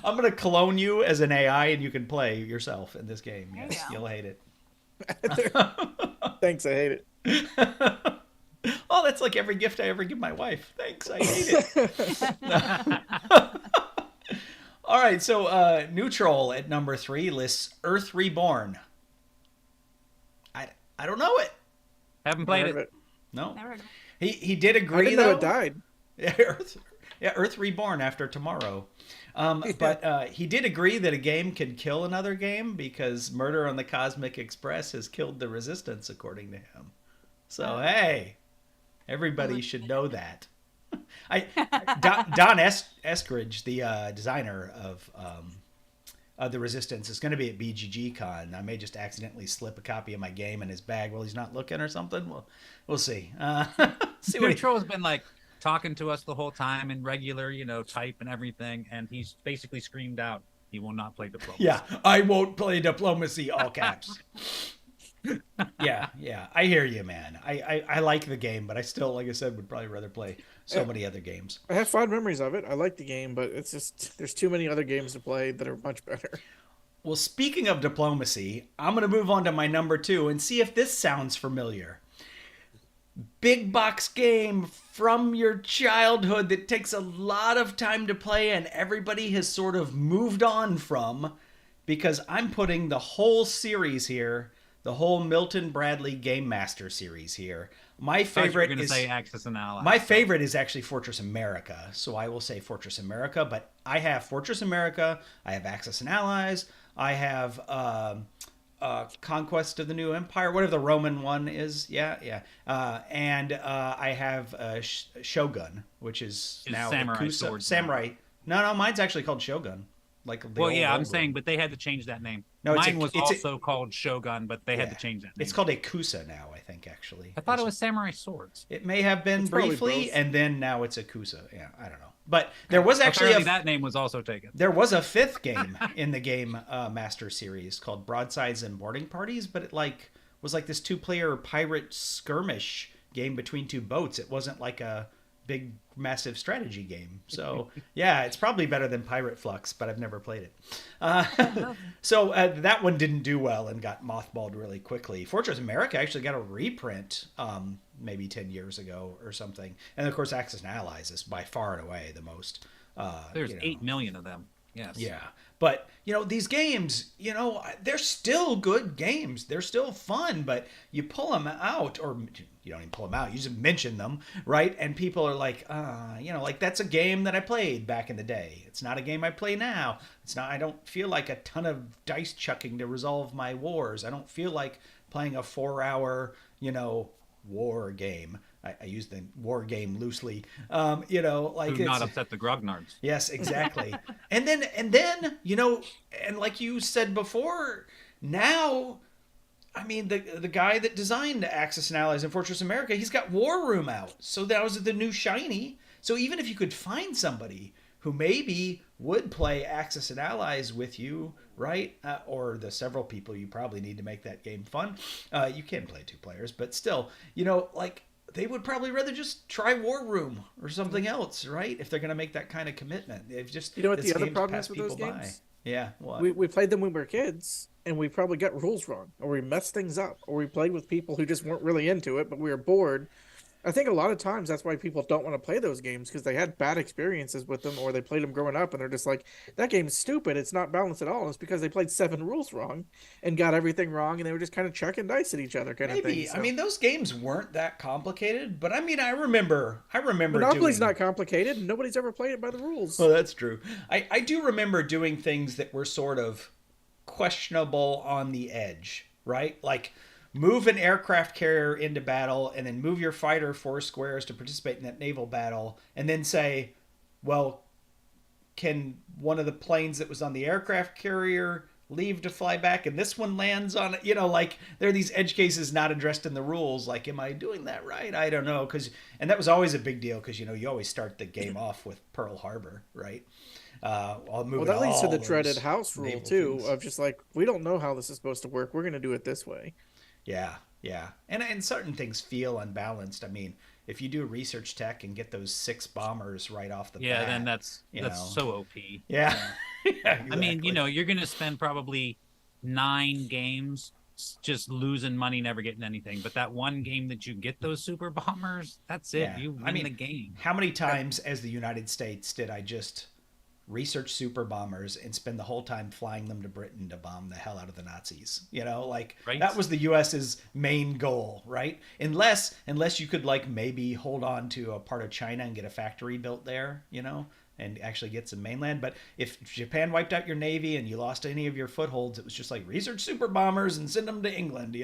I'm gonna clone you as an AI, and you can play yourself in this game. Yes, you'll hate it. Thanks, I hate it. Oh, that's like every gift I ever give my wife. Thanks, I hate it. All right, so Neutral at number 3 lists Earth Reborn. I don't know it. Haven't played it. No. Never heard of it. He did agree, I didn't though. know it died. Yeah, Earth Reborn after tomorrow. But he did agree that a game can kill another game because Murder on the Cosmic Express has killed the Resistance, according to him. So, hey, everybody should know that. Don Eskridge, the designer of the Resistance, is going to be at BGG Con. I may just accidentally slip a copy of my game in his bag while he's not looking or something. We'll see. See what Neutral has been like talking to us the whole time in regular, type and everything, and he's basically screamed out he will not play Diplomacy. Yeah, I won't play Diplomacy, all caps. Yeah, I hear you, man. I like the game, but I still, like I said, would probably rather play so many other games. I have fond memories of it. I like the game, but it's just there's too many other games to play that are much better. Well, speaking of Diplomacy, I'm going to move on to my number 2 and see if this sounds familiar. Big box game from your childhood that takes a lot of time to play and everybody has sort of moved on from, because I'm putting the whole series here, the whole Milton Bradley Gamemaster series here. My favorite is say Axis and Allies. My favorite is actually Fortress America, so I will say Fortress America. But I have Fortress America, I have Axis and Allies, I have Conquest of the New Empire, whatever the Roman one is. And I have Shogun, which is now Samurai Ikusa. swords. Samurai. No, mine's actually called Shogun. I'm saying, but they had to change that name. No, Mine was also called Shogun, but they had to change that name. It's called Ikusa now, I think, actually. I thought it was Samurai Swords. It may have been It's probably briefly, both. and then now it's Ikusa. Yeah, I don't know. But there was actually Apparently that name was also taken. There was a 5th game in the Game Master series called Broadsides and Boarding Parties, but it was like this 2-player pirate skirmish game between 2 boats. It wasn't like a big massive strategy game. So yeah, it's probably better than Pirate Fluxx, but I've never played it. So that one didn't do well and got mothballed really quickly. Fortress America actually got a reprint maybe 10 years ago or something. And of course Axis and Allies is by far and away the most. There's 8 million of them. Yes. Yeah. But, these games, they're still good games. They're still fun, but you pull them out, or you don't even pull them out. You just mention them, right? And people are like, like that's a game that I played back in the day. It's not a game I play now. It's not. I don't feel like a ton of dice chucking to resolve my wars. I don't feel like playing a 4-hour, war game. I use the war game loosely. Like Do it's not upset the grognards. Yes, exactly. and then, and like you said before, now, I mean, the guy that designed Axis and Allies in Fortress America, he's got War Room out. So that was the new shiny. So even if you could find somebody who maybe would play Axis and Allies with you, right? Or the several people you probably need to make that game fun. You can play 2 players, but still, like they would probably rather just try War Room or something else, right? If they're going to make that kind of commitment. They've just, what the other problem is with those games? By. Yeah, what? We played them when we were kids, and we probably got rules wrong, or we messed things up, or we played with people who just weren't really into it, but we were bored. I think a lot of times that's why people don't want to play those games, because they had bad experiences with them, or they played them growing up and they're just like, that game's stupid, it's not balanced at all. And it's because they played 7 rules wrong and got everything wrong, and they were just kind of chucking dice at each other kind of thing. So. I mean, those games weren't that complicated, but I mean, I remember Monopoly's not complicated, and nobody's ever played it by the rules. Well, that's true. I do remember doing things that were sort of questionable on the edge, right? Like move an aircraft carrier into battle and then move your fighter 4 squares to participate in that naval battle, and then say, well, can one of the planes that was on the aircraft carrier leave to fly back and this one lands on it? Like there are these edge cases not addressed in the rules. Like, am I doing that right? I don't know. And that was always a big deal because, you always start the game off with Pearl Harbor, right? That leads to the dreaded house rule too, of just like, we don't know how this is supposed to work. We're going to do it this way. Yeah. And certain things feel unbalanced. I mean, if you do research tech and get those 6 bombers right off the bat, then that's so OP. Yeah. Exactly. I mean, you're going to spend probably 9 games just losing money, never getting anything. But that one game that you get those super bombers, that's it. Yeah. You win the game. How many times as the United States did I just research super bombers and spend the whole time flying them to Britain to bomb the hell out of the Nazis? Right. That was the US's main goal, right? Unless you could maybe hold on to a part of China and get a factory built there, and actually get some mainland. But if Japan wiped out your navy and you lost any of your footholds, it was just like research super bombers and send them to England,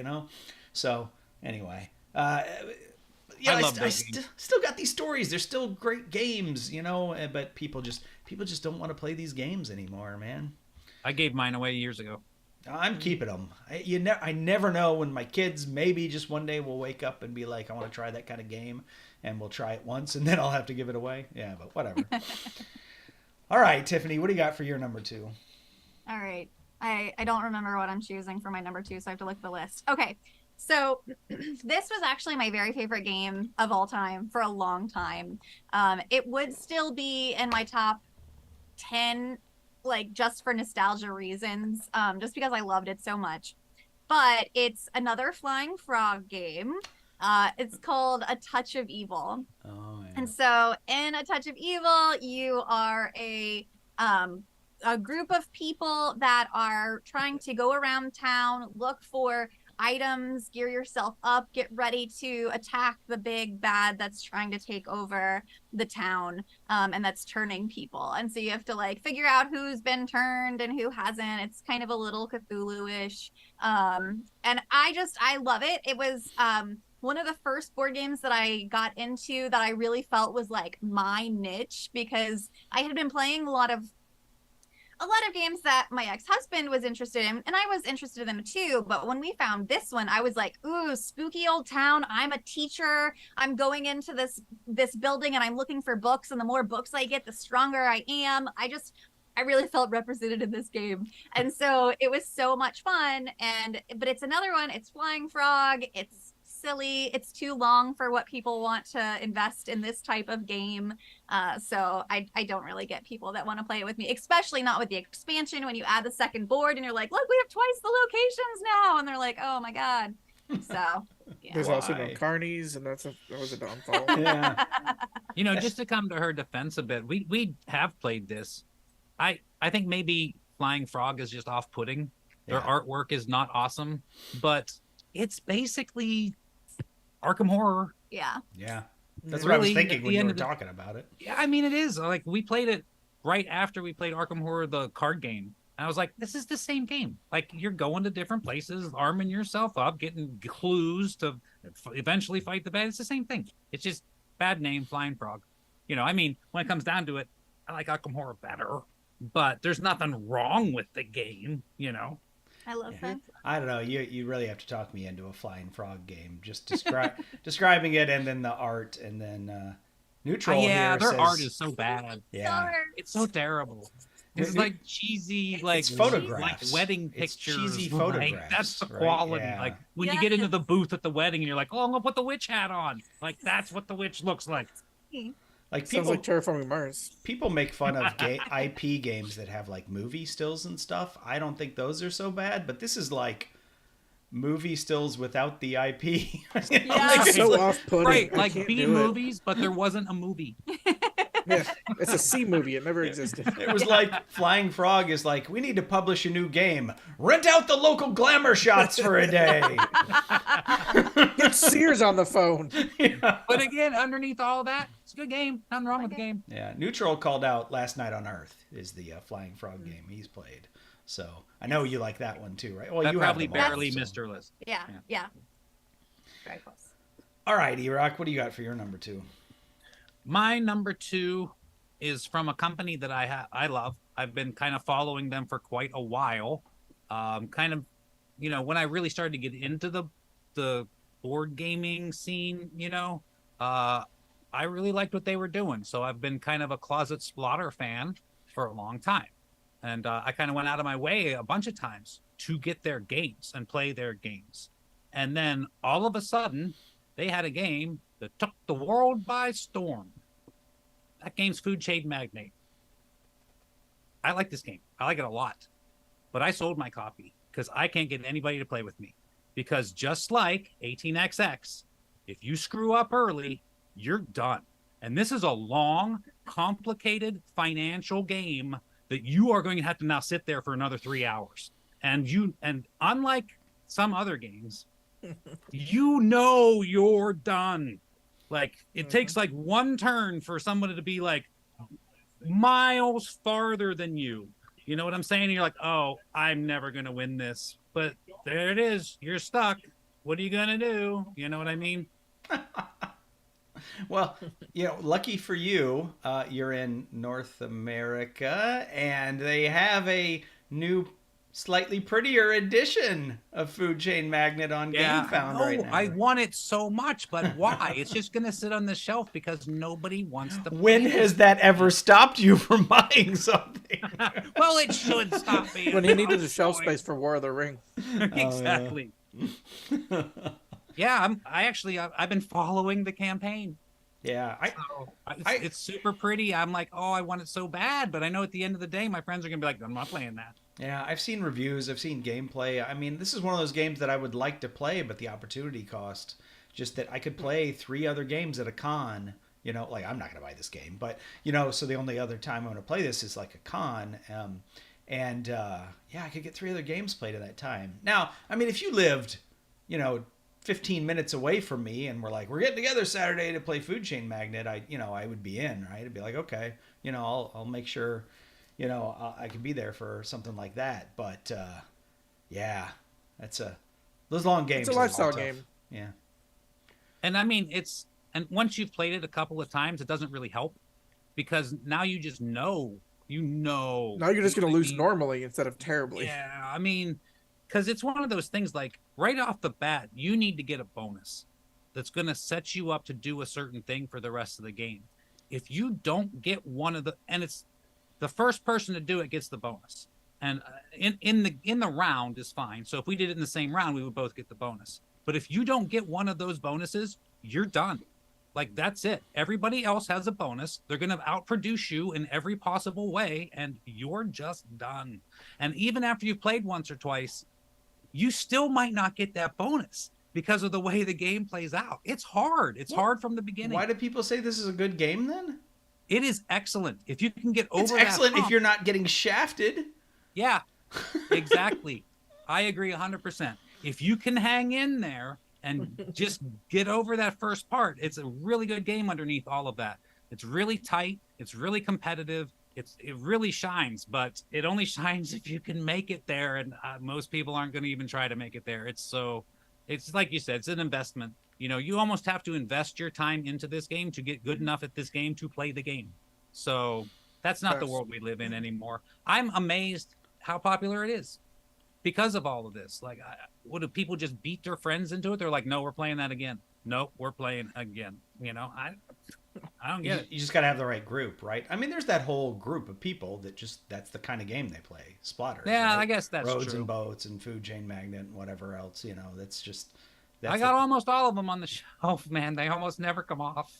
So anyway, I still got these stories. They're still great games, but people just don't want to play these games anymore, man. I gave mine away years ago. I'm keeping them. I never know when my kids maybe just one day will wake up and be like, I want to try that kind of game, and we'll try it once, and then I'll have to give it away. Yeah, but whatever. All right, Tiffany, what do you got for your number 2? All right. I don't remember what I'm choosing for my number 2, so I have to look at the list. Okay. So this was actually my very favorite game of all time for a long time. It would still be in my top 10, just for nostalgia reasons, just because I loved it so much. But it's another Flying Frog game. It's called A Touch of Evil. Oh, yeah. And so in A Touch of Evil, you are a group of people that are trying to go around town, look for items, gear yourself up, get ready to attack the big bad that's trying to take over the town, and that's turning people. And so you have to figure out who's been turned and who hasn't. It's kind of a little Cthulhu-ish. And I love it. It was one of the first board games that I got into that I really felt was my niche, because I had been playing a lot of games that my ex-husband was interested in, and I was interested in them too. But when we found this one, I was like, ooh, spooky old town. I'm a teacher. I'm going into this building and I'm looking for books. And the more books I get, the stronger I am. I really felt represented in this game. And so it was so much fun. But it's another one. It's Flying Frog. It's silly. It's too long for what people want to invest in this type of game. So I don't really get people that want to play it with me, especially not with the expansion when you add the second board and you're like, look, we have twice the locations now. And they're like, oh my God. So yeah. There's also no carnies, and that was a downfall. Yeah. Just to come to her defense a bit, we have played this. I think maybe Flying Frog is just off-putting. Their artwork is not awesome, but it's basically Arkham Horror. Yeah. Yeah. That's what I was Really, thinking at when the you end were of the- talking about it. Yeah, I mean, it is. Like, we played it right after we played Arkham Horror, the card game. And I was like, this is the same game. Like, you're going to different places, arming yourself up, getting clues to eventually fight the bad. It's the same thing. It's just bad name, Flying Frog. You know, I mean, when it comes down to it, I like Arkham Horror better. But there's nothing wrong with the game, you know? I love that. I don't know. You really have to talk me into a Flying Frog game. Just describing it, and then the art, and then Neutral. Yeah, here their says, art is so bad. Yeah, It's so terrible. It's like cheesy, like It's photographs. like wedding It's pictures. cheesy like, photographs, that's the right? quality. Yeah. Like when you get into the booth at the wedding, and you're like, "Oh, I'm gonna put the witch hat on." Like that's what the witch looks like. like Sounds people like Terraforming Mars. people make fun of IP games that have like movie stills and stuff. I don't think those are so bad, but this is like movie stills without the IP. You know, Yeah. like, It's it's so like- off-putting. Right, I like can't B do it. movies, but there wasn't a movie. Yeah, it's a C movie. It never existed. It was like Flying Frog is like, we need to publish a new game. Rent out the local glamour shots for a day. Get Sears on the phone. But again, underneath all that, it's a good game. Nothing wrong with the game. Yeah, Neutral called out Last Night on Earth is the Flying Frog game he's played. So I know you like that one too, right? Well, That you probably have them all, barely so. missed your list. Yeah. Yeah. Very close. All right, Erock, what do you got for your number 2? My number 2 is from a company that I love. I've been kind of following them for quite a while. Kind of, you know, when I really started to get into the board gaming scene, you know, I really liked what they were doing. So I've been kind of a closet Splotter fan for a long time. And I kind of went out of my way a bunch of times to get their games and play their games. And then all of a sudden, they had a game that took the world by storm. That game's Food Chain Magnate. I like this game. I like it a lot. But I sold my copy because I can't get anybody to play with me. Because just like 18XX, if you screw up early, you're done. And this is a long, complicated financial game that you are going to have to now sit there for another 3 hours. And unlike some other games, you know you're done. Like it takes like one turn for someone to be like miles farther than you. You know what I'm saying? And you're like, oh, I'm never gonna win this. But there it is. You're stuck. What are you gonna do? You know what I mean? Well, you know, lucky for you, you're in North America, and they have a new, slightly prettier edition of Food Chain Magnate on GameFound right now. I want it so much, but why? It's just gonna sit on the shelf because nobody wants to. When play has that ever stopped you from buying something? Well, it should stop me. When he needed the shelf space for War of the Ring. Exactly. Yeah, I've been following the campaign. Yeah, It's super pretty. I'm like, oh, I want it so bad, but I know at the end of the day, my friends are gonna be like, I'm not playing that. Yeah, I've seen reviews, I've seen gameplay. I mean, this is one of those games that I would like to play, but the opportunity cost, just that I could play 3 other games at a con. You know, like I'm not gonna buy this game, but you know, so the only other time I'm gonna play this is like a con. Yeah, I could get 3 other games played at that time. Now, I mean, if you lived, you know, 15 minutes away from me and we're like, we're getting together Saturday to play Food Chain Magnate, I would be in, right? I'd be like, okay, you know, I'll make sure, you know, I could be there for something like that. But yeah, those long games. It's a lifestyle tough. game. Yeah. And I mean, and once you've played it a couple of times, it doesn't really help because now you just know, Now you're just going to lose normally instead of terribly. Yeah, I mean, because it's one of those things like right off the bat, you need to get a bonus that's going to set you up to do a certain thing for the rest of the game. If you don't get one of and it's the first person to do it gets the bonus. And in the round is fine. So if we did it in the same round, we would both get the bonus. But if you don't get one of those bonuses, you're done. Like that's it. Everybody else has a bonus. They're going to outproduce you in every possible way, and you're just done. And even after you've played once or twice, you still might not get that bonus because of the way the game plays out. It's hard. It's hard from the beginning. Why do people say this is a good game then? It is excellent. If you can get over It's that excellent hump. if you're not getting shafted. Yeah, exactly. I agree 100%. If you can hang in there and just get over that first part. It's a really good game underneath all of that. It's really tight. It's really competitive. It really shines, but it only shines if you can make it there. And most people aren't going to even try to make it there. It's like you said, it's an investment. You know, you almost have to invest your time into this game to get good enough at this game to play the game. So that's not the world we live in anymore. I'm amazed how popular it is because of all of this. Like, what do people just beat their friends into it? They're like, no, we're playing that again. Nope, we're playing again. You know, I don't get it. You just got to have the right group, right? I mean, there's that whole group of people that that's the kind of game they play. Splatters. Yeah, right? I guess that's Roads true. and boats and food chain magnet and whatever else, you know, I got almost all of them on the shelf, man. They almost never come off.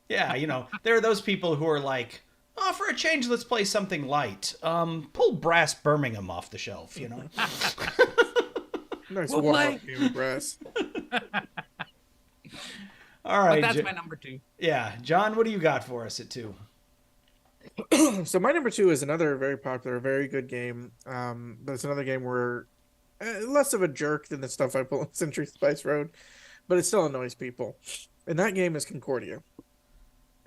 Yeah, you know, there are those people who are like, oh, for a change, let's play something light. Pull Brass Birmingham off the shelf, you know? Nice We'll warm-up game, Brass. All right. But that's my number 2. Yeah. John, what do you got for us at 2? So my number 2 is another very popular, very good game. But it's another game where less of a jerk than the stuff I pull in Century Spice Road, but it still annoys people. And that game is Concordia.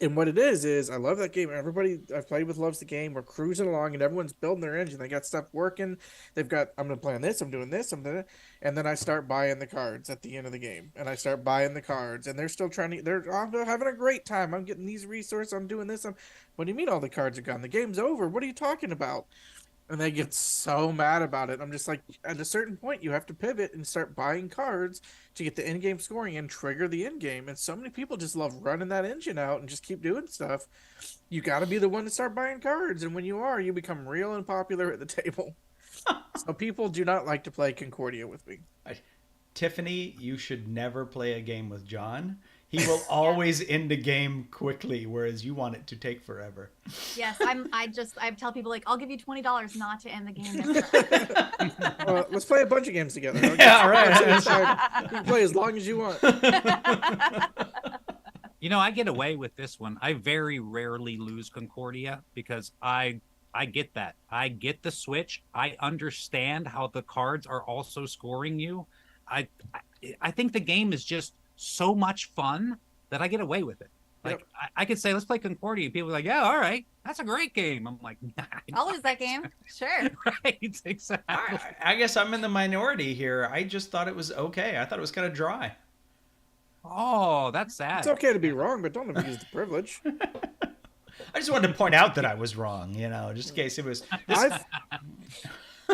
And what it is I love that game. Everybody I've played with loves the game. We're cruising along and everyone's building their engine. They got stuff working. They've got, I'm going to play on this, I'm doing this, I'm doing that. And then I start buying the cards at the end of the game. And I start buying the cards. And they're still they're having a great time. I'm getting these resources. I'm doing this. What do you mean all the cards are gone? The game's over. What are you talking about? And they get so mad about it. I'm just like, at a certain point, you have to pivot and start buying cards to get the in-game scoring and trigger the in-game. And so many people just love running that engine out and just keep doing stuff. You got to be the one to start buying cards. And when you are, you become real and popular at the table. So people do not like to play Concordia with me. Tiffany, you should never play a game with John. He will always end a game quickly, whereas you want it to take forever. Yes, I tell people, like, I'll give you $20 not to end the game. Well, let's play a bunch of games together. Yeah, right. You can play as long as you want. You know, I get away with this one. I very rarely lose Concordia because I get that. I get the switch. I understand how the cards are also scoring you. I think the game is just so much fun that I get away with it. Like, yep. I could say, let's play Concordia. People are like, yeah, all right. That's a great game. I'm like, nah, I'll lose that game. Sure. Right, exactly. I guess I'm in the minority here. I just thought it was okay. I thought it was kind of dry. Oh, that's sad. It's okay to be wrong, but don't abuse the privilege. I just wanted to point out that I was wrong, you know, just in case it was...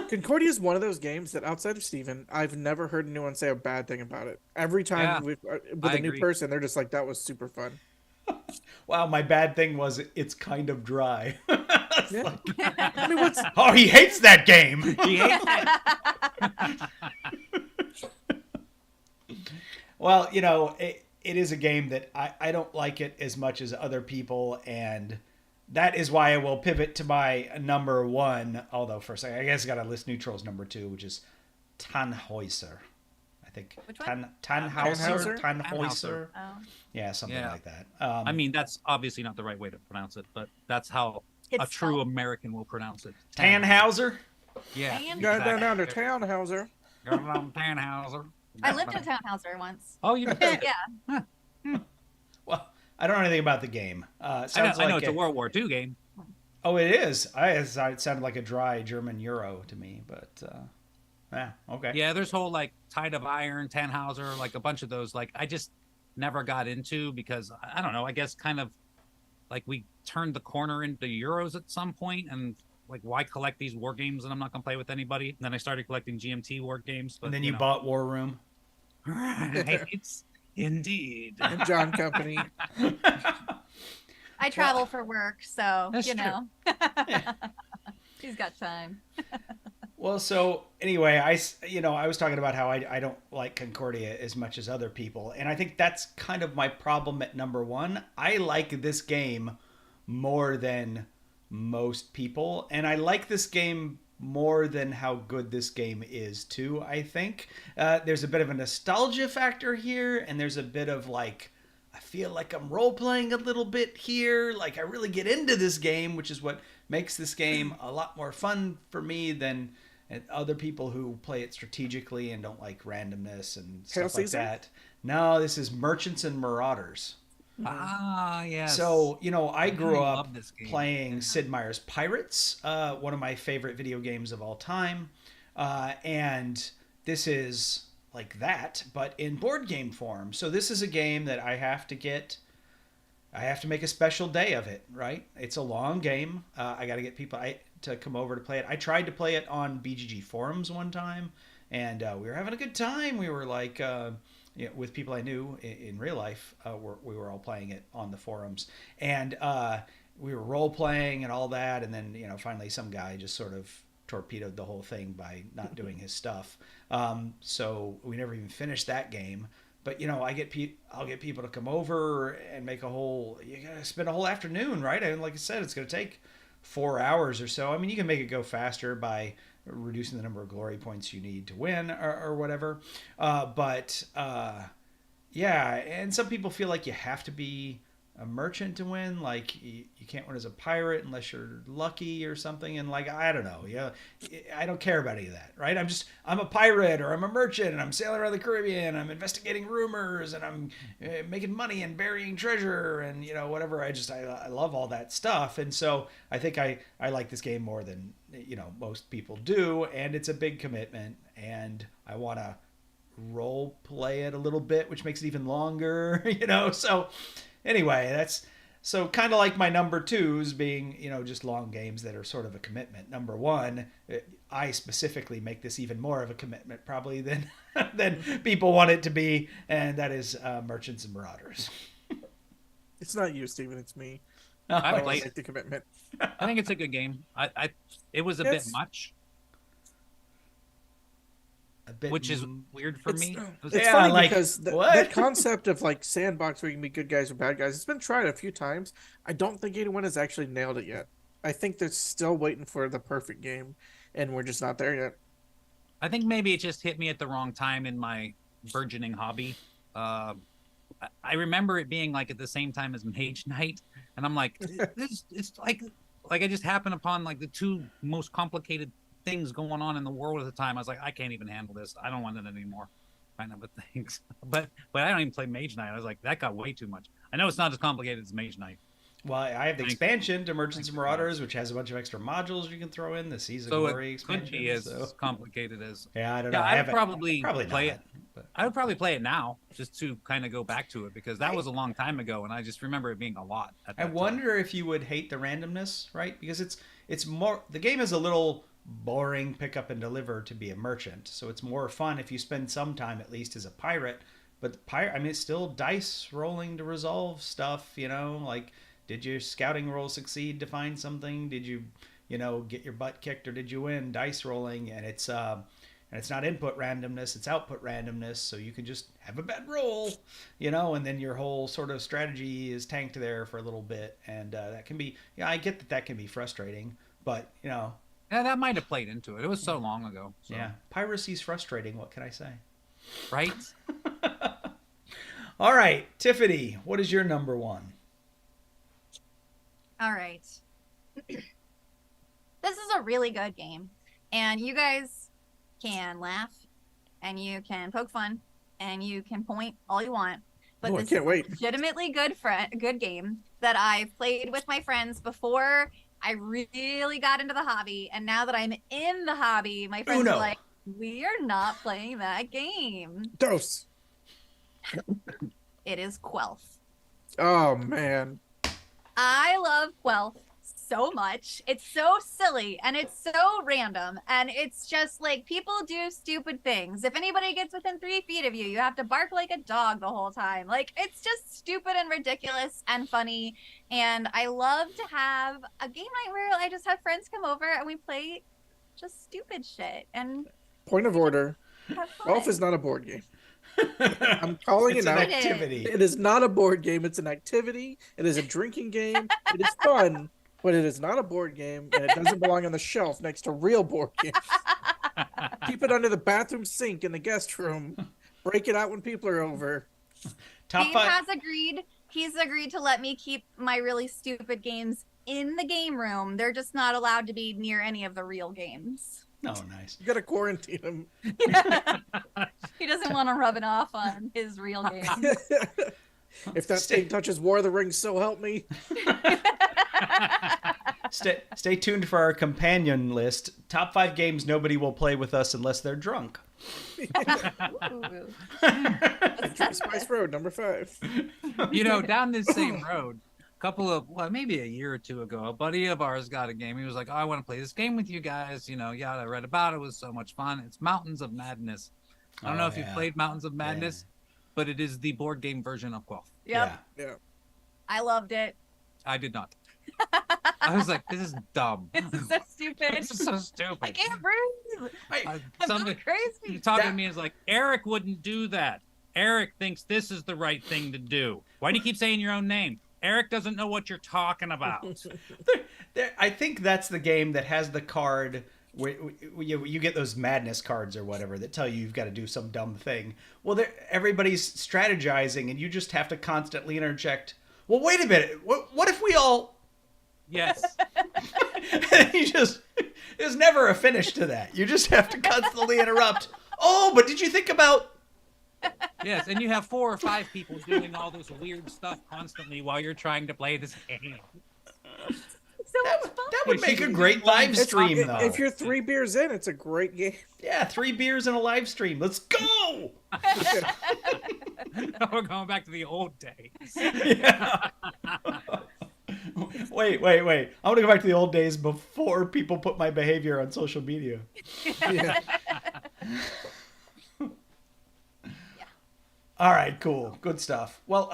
Concordia is one of those games that outside of Steven, I've never heard anyone say a bad thing about it. Every time with a new person, they're just like, that was super fun. Wow, my bad thing was it's kind of dry. Yeah. Like, I mean, oh, he hates that game. He hates it. Well, you know, it is a game that I don't like it as much as other people, and that is why I will pivot to my number 1. Although, for a second, I guess I got to list Neutral's number 2, which is Tannhäuser. I think. Which one? Tannhäuser. Oh. Yeah, something like that. I mean, that's obviously not the right way to pronounce it, but that's how a true American will pronounce it. Tannhäuser? Yeah. Got down to Tannhäuser. Tannhäuser. I lived in Tannhäuser once. Oh, you did? Yeah. Well, I don't know anything about the game. I know it's a World War II game. Oh, it is. It sounded like a dry German Euro to me, but yeah, okay. Yeah, there's whole like Tide of Iron, Tannhäuser, like a bunch of those. Like I just never got into because I don't know. I guess kind of like we turned the corner into Euros at some point, and like why collect these war games and I'm not gonna play with anybody. And then I started collecting GMT war games. But, and then you bought War Room. Right. Indeed. And John Company. I travel for work, so That's you know. He's got time. Well, so anyway, I was talking about how I don't like Concordia as much as other people, and I think that's kind of my problem at number 1. I like this game more than most people, and I like this game more than how good this game is too. I think there's a bit of a nostalgia factor here, and there's a bit of like I feel like I'm role playing a little bit here. Like I really get into this game, which is what makes this game a lot more fun for me than and other people who play it strategically and don't like randomness and Hail stuff like Caesar? that. No, this is Merchants and Marauders. Ah, yes. So, I grew really up love this game. playing Sid Meier's Pirates, one of my favorite video games of all time. And this is like that, but in board game form. So this is a game that I have to make a special day of it, right? It's a long game. I got to get people to come over to play it. I tried to play it on BGG forums one time, and we were having a good time. We were like, with people I knew in real life, we were all playing it on the forums, and we were role playing and all that. And then finally some guy just sort of torpedoed the whole thing by not doing his stuff. So we never even finished that game. But I'll get people to come over and make you gotta spend a whole afternoon, right? And like I said, it's gonna take 4 hours or so. I mean, you can make it go faster by reducing the number of glory points you need to win or whatever. Yeah, and some people feel like you have to be a merchant to win. Like you can't win as a pirate unless you're lucky or something. And like, I don't know. Yeah, I don't care about any of that, right? I'm a pirate or I'm a merchant and I'm sailing around the Caribbean. I'm investigating rumors and I'm making money and burying treasure and whatever. I love all that stuff. And so I think I like this game more than most people do. And it's a big commitment, and I want to role play it a little bit, which makes it even longer. So anyway, that's so kind of like my number twos being, just long games that are sort of a commitment. Number one, I specifically make this even more of a commitment probably than than people want it to be, and that is Merchants and Marauders. It's not you, Steven. It's me. I I played like the commitment. I think it's a good game. It was a bit much, A bit, which is weird for me. It's Yeah, funny like, because what? that concept of like sandbox where you can be good guys or bad guys, it's been tried a few times. I don't think anyone has actually nailed it yet. I think they're still waiting for the perfect game, and we're just not there yet. I think maybe it just hit me at the wrong time in my burgeoning hobby. I remember it being like at the same time as Mage Knight, and I'm like, it's like I just happened upon like the two most complicated things going on in the world at the time. I was like, I can't even handle this. I don't want it anymore, kind of a thing. But I don't even play Mage Knight. I was like, that got way too much. I know it's not as complicated as Mage Knight. Well, I have the expansion to Merchants and Marauders, which has a bunch of extra modules you can throw in. The Seas of Glory it expansion. could be as complicated as. Yeah, I don't know. Yeah, I would probably play not, it. but- I would probably play it now just to kind of go back to it, because that was a long time ago, and I just remember it being a lot. At that I time. wonder if you would hate the randomness, right? Because it's more, the game is a little boring pick up and deliver to be a merchant, so it's more fun if you spend some time at least as a pirate. But the pirate, I mean, it's still dice rolling to resolve stuff. Like, did your scouting roll succeed to find something? Did you get your butt kicked, or did you win? Dice rolling, and it's not input randomness, it's output randomness. So you can just have a bad roll, and then your whole sort of strategy is tanked there for a little bit, and that can be. I get that can be frustrating, but Yeah, that might have played into it. It was so long ago. So. yeah, piracy's frustrating. What can I say? Right? All right, Tiffany, what is your number one? All right. This is a really good game, and you guys can laugh, and you can poke fun, and you can point all you want. But I this can't is wait. a legitimately good game that I've played with my friends before I really got into the hobby, and now that I'm in the hobby, my friends Uno. are like, "We are not playing that game." Dose. It is Quelf. Oh man. I love Quelf so much. It's so silly and it's so random, and it's just like people do stupid things. If anybody gets within 3 feet of you, you have to bark like a dog the whole time. Like, it's just stupid and ridiculous and funny. And I love to have a game night where I just have friends come over and we play just stupid shit and Point of order. have fun. Golf is not a board game. I'm calling It's it an out. activity. It is not a board game. It's an activity. It is a drinking game. It is fun, but it is not a board game, and it doesn't belong on the shelf next to real board games. Keep it under the bathroom sink in the guest room. Break it out when people are over. Top Dave five. has agreed. He's agreed to let me keep my really stupid games in the game room. They're just not allowed to be near any of the real games. Oh, nice. You gotta quarantine him. He doesn't want to rub it off on his real game. If that thing touches War of the Rings, so help me. Stay tuned for our companion list. Top 5 games nobody will play with us unless they're drunk. Ooh. Spice Road, number 5. Down this same road, maybe a year or two ago, a buddy of ours got a game. He was like, "Oh, I want to play this game with you guys." I read about it. It was so much fun. It's Mountains of Madness. I don't know if you've played Mountains of Madness, but it is the board game version of Quelf. Yep. Yeah. I loved it. I did not. I was like, this is dumb. This is so stupid. This is so stupid. I can't breathe. I'm Somebody going crazy. talking to me is like, Eric wouldn't do that. Eric thinks this is the right thing to do. Why do you keep saying your own name? Eric doesn't know what you're talking about. I think that's the game that has the card where you get those madness cards or whatever that tell you you've got to do some dumb thing. Well, everybody's strategizing, and you just have to constantly interject. Well, wait a minute. What if we all... Yes. There's never a finish to that. You just have to constantly interrupt. Oh, but did you think about... Yes, and you have 4 or 5 people doing all this weird stuff constantly while you're trying to play this game. So much fun. That would make a great live stream, though. If you're 3 beers in, it's a great game. Yeah, 3 beers and a live stream. Let's go! We're going back to the old days. Yeah. Wait. I want to go back to the old days before people put my behavior on social media. Yeah. All right, cool. Good stuff. Well,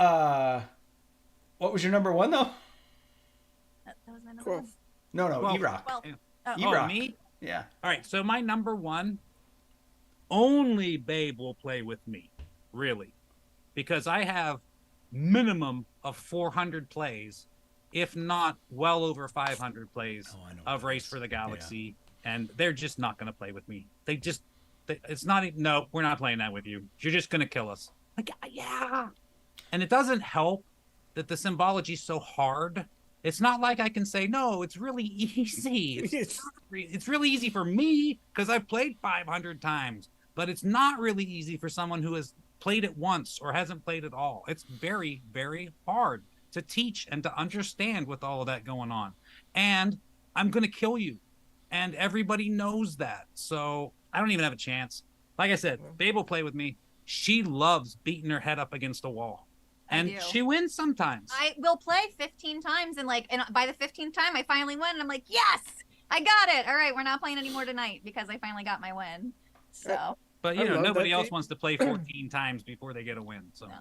what was your number 1, though? That was my number Cool. 1. No, Well, Erock. oh, Erock. Me? Yeah. All right, so my number 1, only Babe will play with me, really, because I have minimum of 400 plays, if not well over 500 plays of Race for the Galaxy, and they're just not going to play with me. It's not, no, we're not playing that with you. You're just going to kill us. Like, yeah. And it doesn't help that the symbology is so hard. It's not like I can say, no, it's really easy. It's really easy for me because I've played 500 times, but it's not really easy for someone who has played it once or hasn't played at all. It's very, very hard to teach and to understand with all of that going on. And I'm going to kill you. And everybody knows that. So I don't even have a chance. Like I said, Babe will play with me. She loves beating her head up against a wall. And she wins sometimes. I will play 15 times, and by the 15th time, I finally win, and I'm like, yes, I got it. All right, we're not playing anymore tonight because I finally got my win. So. But nobody else wants to play 14 times before they get a win. So. No.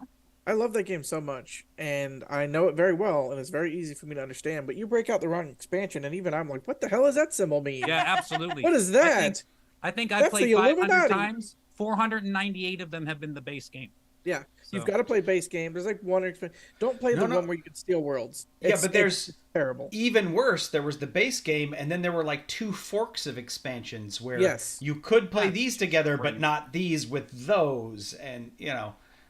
I love that game so much, and I know it very well, and it's very easy for me to understand. But you break out the wrong expansion, and even I'm like, what the hell does that symbol mean? Yeah, absolutely. What is that? I think I've played 500 times. 498 of them have been the base game. Yeah, so. You've got to play base game. There's like one expansion. Don't play the one where you can steal worlds. There's terrible. Even worse, there was the base game, and then there were like 2 forks of expansions where you could play these together, but not these with those. And,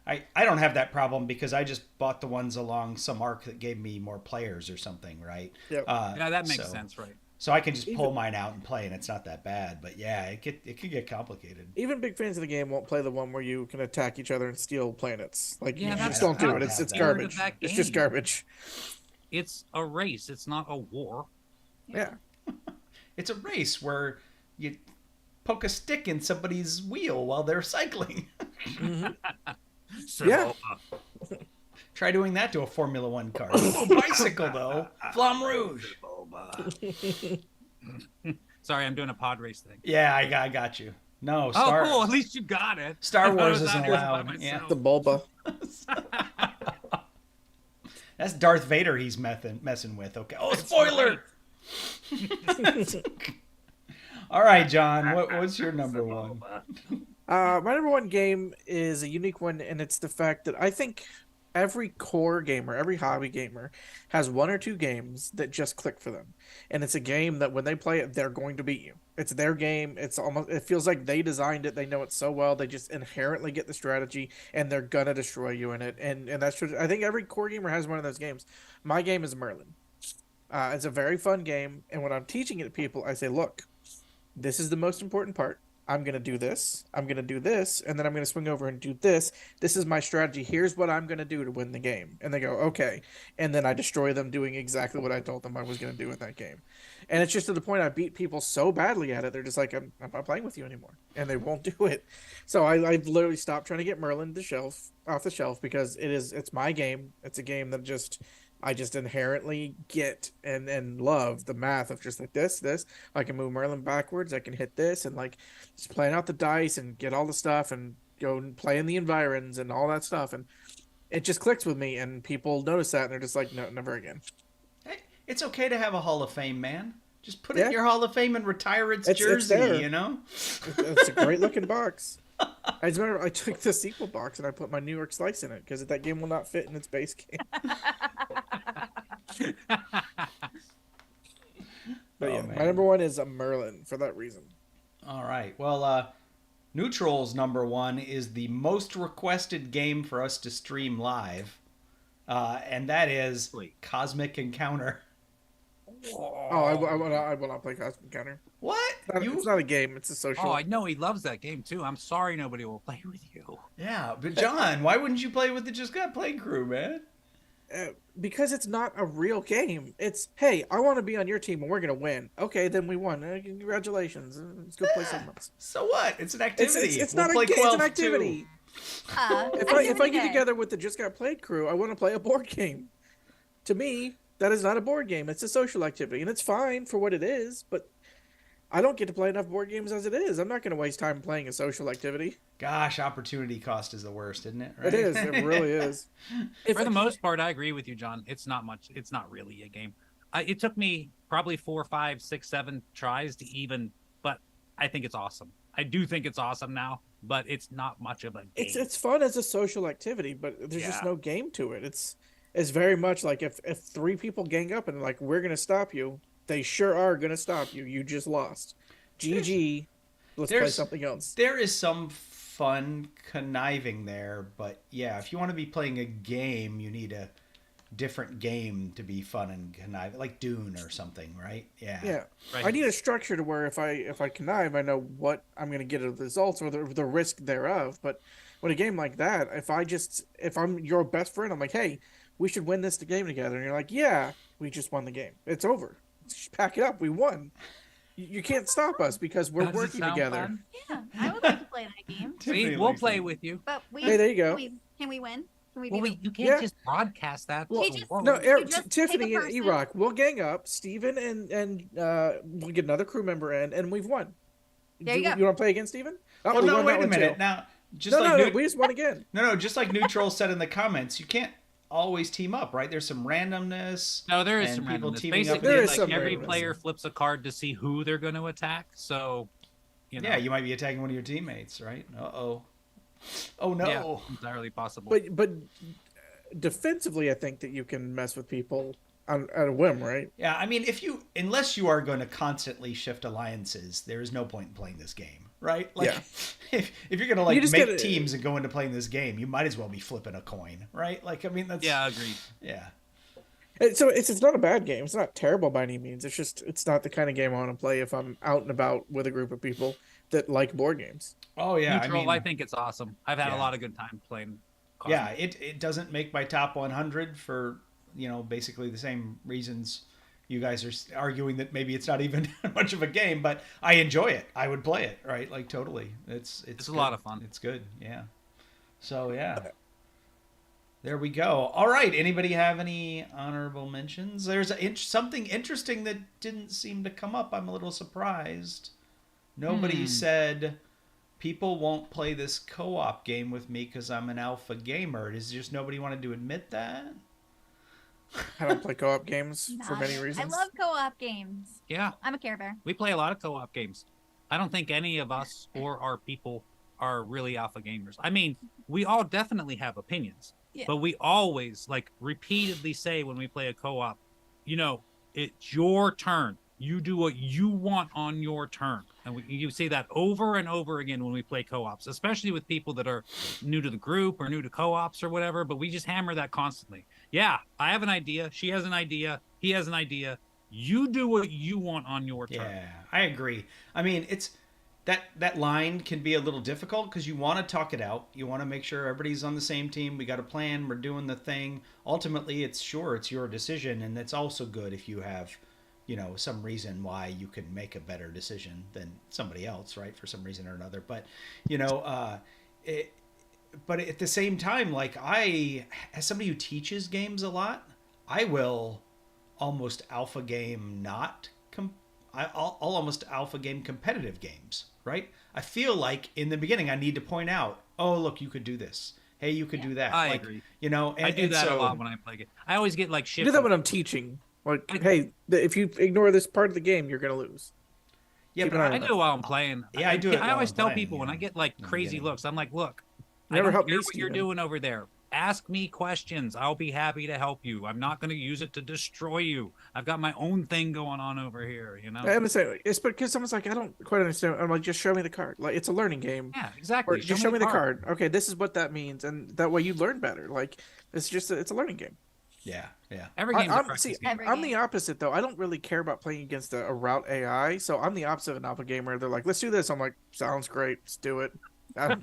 I don't have that problem because I just bought the ones along some arc that gave me more players or something, right? Yep. Yeah, that makes sense, right? So I can just pull mine out and play, and it's not that bad. But yeah, it could get complicated. Even big fans of the game won't play the one where you can attack each other and steal planets. Like, you just don't do it. It's garbage. It's just garbage. It's a race. It's not a war. Yeah. It's a race where you poke a stick in somebody's wheel while they're cycling. Yeah. Try doing that to a Formula One car. Oh, bicycle, though. Flamme Rouge. Sorry, I'm doing a pod race thing. Yeah, I got you. No, Star. Oh, cool. At least you got it. Star Wars isn't allowed. Yeah. The Bulba. That's Darth Vader he's messing with. Okay. Oh, spoiler! All right, John. What's your number 1? My number 1 game is a unique one, and it's the fact that I think every core gamer, every hobby gamer has 1 or 2 games that just click for them. And it's a game that when they play it, they're going to beat you. It's their game. It feels like they designed it. They know it so well. They just inherently get the strategy, and they're going to destroy you in it. And that's true. I think every core gamer has one of those games. My game is Merlin. It's a very fun game. And when I'm teaching it to people, I say, look, this is the most important part. I'm going to do this. I'm going to do this. And then I'm going to swing over and do this. This is my strategy. Here's what I'm going to do to win the game. And they go, okay. And then I destroy them doing exactly what I told them I was going to do in that game. And it's just to the point I beat people so badly at it. They're just like, I'm not playing with you anymore. And they won't do it. So I've literally stopped trying to get Merlin off the shelf because it's my game. It's a game that I just inherently get and love the math of just like this. I can move Merlin backwards. I can hit this and like just playing out the dice and get all the stuff and go and play in the environs and all that stuff. And it just clicks with me. And people notice that and they're just like, no, never again. Hey, it's okay to have a Hall of Fame, man. Just put it in your Hall of Fame and retire its jersey, there. you know? It's a great looking box. I just remember I took the sequel box and I put my New York Slice in it because that game will not fit in its base game. But yeah, my number one is a Merlin for that reason. All right. Well, Neutral's number one is the most requested game for us to stream live, and that is Cosmic Encounter. Oh, I will not play Cosmic Encounter. What? It's not a game. It's a social. Oh, I know he loves that game too. I'm sorry nobody will play with you. Yeah, but John, why wouldn't you play with the Just Got Played crew, man? Because it's not a real game. It's, hey, I want to be on your team and we're going to win. Okay, then we won. Congratulations. Let's go play something else. So what? It's an activity. It's not a game. It's an activity. If I get together with the Just Got Played crew, I want to play a board game. To me, that is not a board game. It's a social activity. And it's fine for what it is, but I don't get to play enough board games as it is. I'm not going to waste time playing a social activity. Gosh, opportunity cost is the worst, isn't it? Right? It is. It really is. For the most part, I agree with you, John. It's not much. It's not really a game. It took me probably 4, 5, 6, 7 tries to even, but I think it's awesome. I do think it's awesome now, but it's not much of a game. It's fun as a social activity, but there's just no game to it. It's very much like if 3 people gang up and like, we're going to stop you, they sure are going to stop you. You just lost. GG. Let's play something else. There is some fun conniving there, but yeah, if you want to be playing a game, you need a different game to be fun and conniving, like Dune or something, right? Yeah. Yeah. Right. I need a structure to where if I connive, I know what I'm going to get as results or the risk thereof. But with a game like that, if I'm your best friend, I'm like, hey, we should win this game together, and you're like, yeah, we just won the game. It's over. Just pack it up. We won. You can't stop us because we're working together. Fun? Yeah, I would like to play that game. See, we'll play with you. But hey, there you go. Can we win? Can we Well, be you can't just broadcast that. Well, Whoa. no, just Tiffany take a and person. Erock, we'll gang up. Steven and we'll get another crew member in, and we've won. There you go. You want to play again, Steven? Oh, Well, we no, won wait that a one minute. too. Now, just No, we just won again. No, just like Neutral said in the comments, you can't always team up, right? There's some randomness. No, there is and some people randomness. teaming up. Basically, There is like some every randomness. player flips a card to see who they're going to attack. So, you know. Yeah, you might be attacking one of your teammates, right? Oh no. Yeah, entirely possible. But defensively, I think that you can mess with people at a whim, right? Yeah, I mean, unless you are going to constantly shift alliances, there is no point in playing this game, right? Like, if you're going to like just make gotta- teams and go into playing this game, you might as well be flipping a coin, right? Like, I mean, that's Agreed. yeah. So it's not a bad game. It's not terrible by any means. It's just it's not the kind of game I want to play if I'm out and about with a group of people that like board games. Oh yeah, Neutral, I mean, think it's awesome. I've had Yeah. a lot of good time playing. yeah, it doesn't make my top 100 for basically the same reasons you guys are arguing that maybe it's not even much of a game, but I enjoy it. I would play it, right? Like totally. It's a good. lot of fun. It's good, yeah. So yeah, there we go. All right, anybody have any honorable mentions? There's something interesting that didn't seem to come up. I'm a little surprised. Nobody said people won't play this co-op game with me because I'm an alpha gamer. Does just nobody wanted to admit that? I don't play co-op games for many I reasons. love co-op games. Yeah, I'm a Care Bear. we play a lot of co-op games. I don't think any of us or our people are really alpha gamers. I mean, we all definitely have opinions, Yeah. but we always repeatedly say when we play a co-op, it's your turn. You do what you want on your turn. And you say that over and over again when we play co-ops, especially with people that are new to the group or new to co-ops or whatever. But we just hammer that constantly. Yeah, I have an idea. She has an idea. He has an idea. You do what you want on your turn. Yeah, I agree. I mean, it's that line can be a little difficult because you want to talk it out. You want to make sure everybody's on the same team. We got a plan. We're doing the thing. Ultimately, it's your decision, and it's also good if you have, some reason why you can make a better decision than somebody else, right? For some reason or another. But, but at the same time, like as somebody who teaches games a lot, I will almost alpha game I'll almost alpha game competitive games, right? I feel like in the beginning I need to point out, oh, look, you could do this. Hey, you could do that. I agree. And, I do that a lot when I play it. I always get like shit. I do that when I'm teaching. Like, hey, if you ignore this part of the game, you're gonna lose. Yeah, Keep but an eye on I I that. do it while I'm playing. Yeah, I do it I while always I'm tell playing, people when I get like in the crazy beginning. looks, I'm like, look, I Never don't helped care me, what you're Steven. doing over there. Ask me questions. I'll be happy to help you. I'm not going to use it to destroy you. I've got my own thing going on over here, I'm saying it's because someone's like, I don't quite understand. I'm like, just show me the card. Like, it's a learning game. Yeah, Or exactly. just show me the card. Okay, this is what that means, and that way you learn better. Like, it's a learning game. Yeah, yeah. Every game's a I'm, practice see, game. Every I'm game. the opposite though. I don't really care about playing against a route AI. So I'm the opposite of an alpha gamer. They're like, let's do this. I'm like, sounds great. Let's do it. I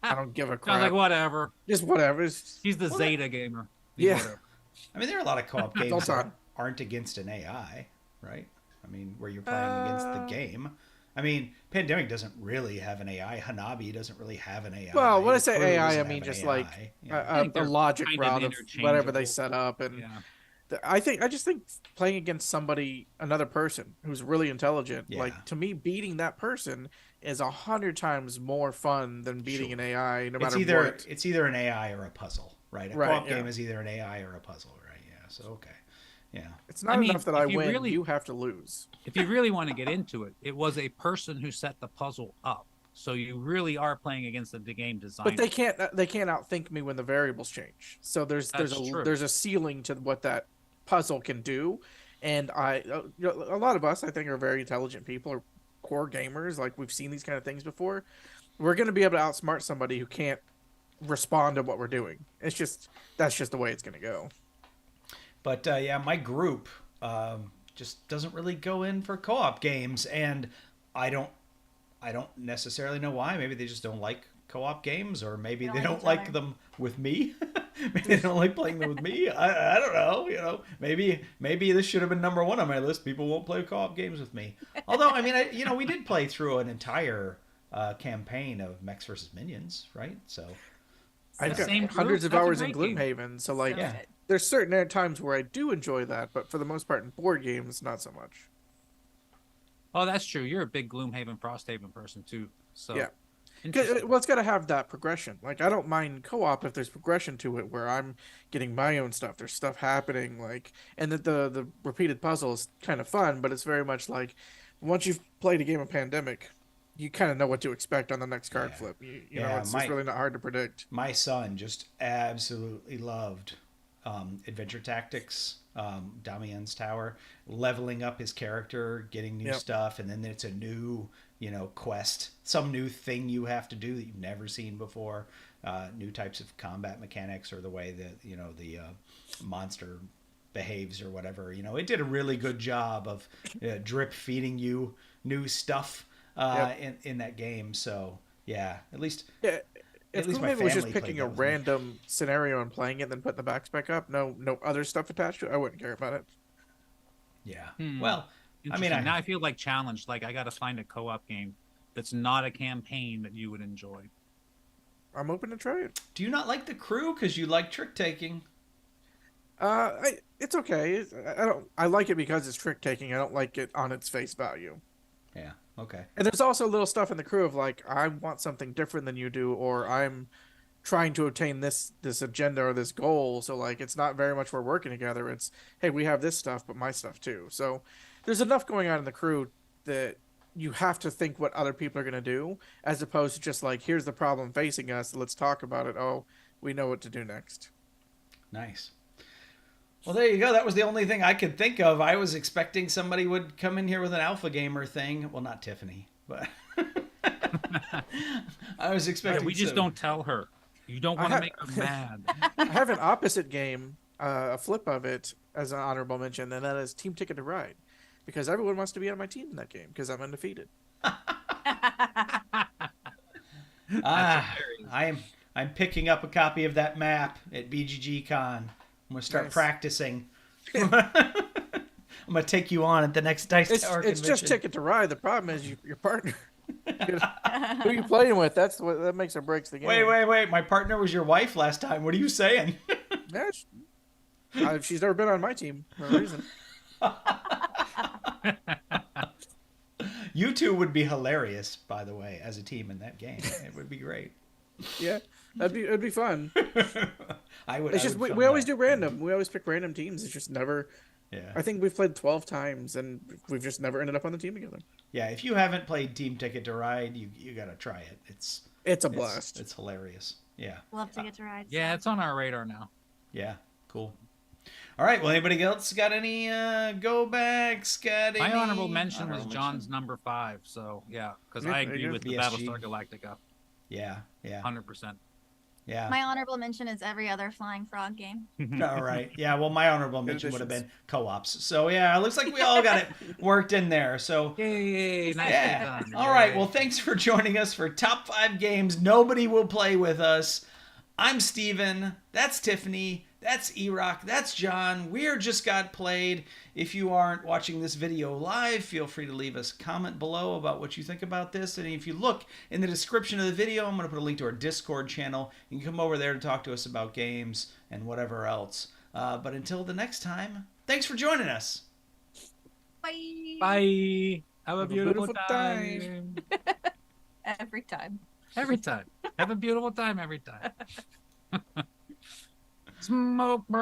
don't give a I'm crap. like, whatever. Just whatever. He's the Zeta gamer. Yeah. Whatever. I mean, there are a lot of co-op games Don't that talk. aren't against an AI, right? I mean, where you're playing against the game. I mean, Pandemic doesn't really have an AI. Hanabi doesn't really have an AI. Well, when I The say Crew AI, I doesn't mean have an just AI, like you know. I think a they're logic kind of route of whatever they interchangeable. set up, and Yeah. I just think playing against another person who's really intelligent, Yeah. like to me, beating that person is 100 times more fun than beating an AI, no matter what. It's either an AI or a puzzle, right? A Right, co-op yeah. game is either an AI or a puzzle, right? Yeah. So okay, yeah. It's not I mean, enough that I if you win. really- You have to lose. If you really want to get into it, it was a person who set the puzzle up. So you really are playing against the game designer. But they can't outthink me when the variables change. So there's That's true. a ceiling to what that puzzle can do, and a lot of us I think are very intelligent people or core gamers. Like we've seen these kind of things before. We're going to be able to outsmart somebody who can't respond to what we're doing. That's just the way it's going to go. But yeah, my group just doesn't really go in for co-op games, and I don't necessarily know why. Maybe they just don't like co-op games, or maybe they don't each like other. them with me. Maybe they don't like playing them with me. I don't know. Maybe this should have been number one on my list. People won't play co-op games with me. Although, I mean, we did play through an entire campaign of Mechs versus Minions, right? So I've got same hundreds of group, that's a hours in great game. Gloomhaven, so like Yeah. there's certain times where I do enjoy that, but for the most part in board games, not so much. Oh, that's true. You're a big Gloomhaven, Frosthaven person too. So Yeah. Interesting. Well, it's got to have that progression. Like, I don't mind co-op if there's progression to it, where I'm getting my own stuff. There's stuff happening, like, and that the repeated puzzle is kind of fun, but it's very much like once you've played a game of Pandemic, you kind of know what to expect on the next card Yeah. flip. You Yeah, know, it's really not hard to predict. my son just absolutely loved Adventure Tactics, Damien's Tower, leveling up his character, getting new Yep. stuff, and then it's a new, quest, some new thing you have to do that you've never seen before, new types of combat mechanics, or the way that, the monster behaves or whatever. It did a really good job of drip feeding you new stuff in that game. So, yeah, at least... Yeah. If least my Gloomhaven was just family played picking that a with me. random scenario and playing it, then putting the backs back up, no other stuff attached to it, I wouldn't care about it. Yeah. Hmm. Well, I mean, Interesting. Now I feel like challenged. Like I got to find a co-op game that's not a campaign that you would enjoy. I'm open to try it. do you not like the Crew because you like trick taking? It's okay. I like it because it's trick taking. I don't like it on its face value. Yeah. Okay. And there's also little stuff in the Crew of like, I want something different than you do, or I'm trying to obtain this agenda or this goal. So like, it's not very much we're working together. It's, hey, we have this stuff, but my stuff too. So there's enough going on in the Crew that you have to think what other people are going to do, as opposed to just like, here's the problem facing us. Let's talk about it. Oh, we know what to do next. Nice. Well, there you go. That was the only thing I could think of. I was expecting somebody would come in here with an alpha gamer thing. Well, not Tiffany, but I was expecting. We just some- don't tell her. You don't want to make her mad. I have an opposite game a flip of it as an honorable mention, and that is Team Ticket to Ride, because everyone wants to be on my team in that game because I'm undefeated. I'm picking up a copy of that map at BGG Con. I'm gonna start practicing. I'm gonna take you on at the next Dice Tower It's convention. just Ticket to Ride. The problem is your partner. Who you playing with? That's what that makes or breaks the game. Wait! My partner was your wife last time. What are you saying? Yeah, she's never been on my team for a reason. You two would be hilarious, by the way, as a team in that game. It would be great. Yeah, it'd be fun. I would. It's just we always do random. We always pick random teams. It's just never. Yeah. I think we've played 12 times and we've just never ended up on the team together. Yeah, if you haven't played Team Ticket to Ride, you gotta try it. It's a blast. It's hilarious. Yeah. Love to get to ride. Yeah, it's on our radar now. Yeah. Cool. All right. Well, anybody else got any go backs? Got My any honorable mention was honorable John's number 5. So yeah, because Yeah, I there agree you go. with the BSG. Battlestar Galactica, Yeah. 100%. Yeah. My honorable mention is every other Flying Frog game. All right. Yeah. Well, my honorable mention would have been co-ops. So yeah, it looks like we all got it worked in there. So Yay! Nice yeah. done. All right. Yay. Well, thanks for joining us for Top 5 Games Nobody Will Play With Us. I'm Steven. That's Tiffany. That's Erock. That's John. We're Just Got Played. If you aren't watching this video live, feel free to leave us a comment below about what you think about this. And if you look in the description of the video, I'm going to put a link to our Discord channel. You can come over there to talk to us about games and whatever else. But until the next time, thanks for joining us. Bye. Bye. Have a beautiful beautiful time. Every time. Every time. Have a beautiful time every time. Smoke.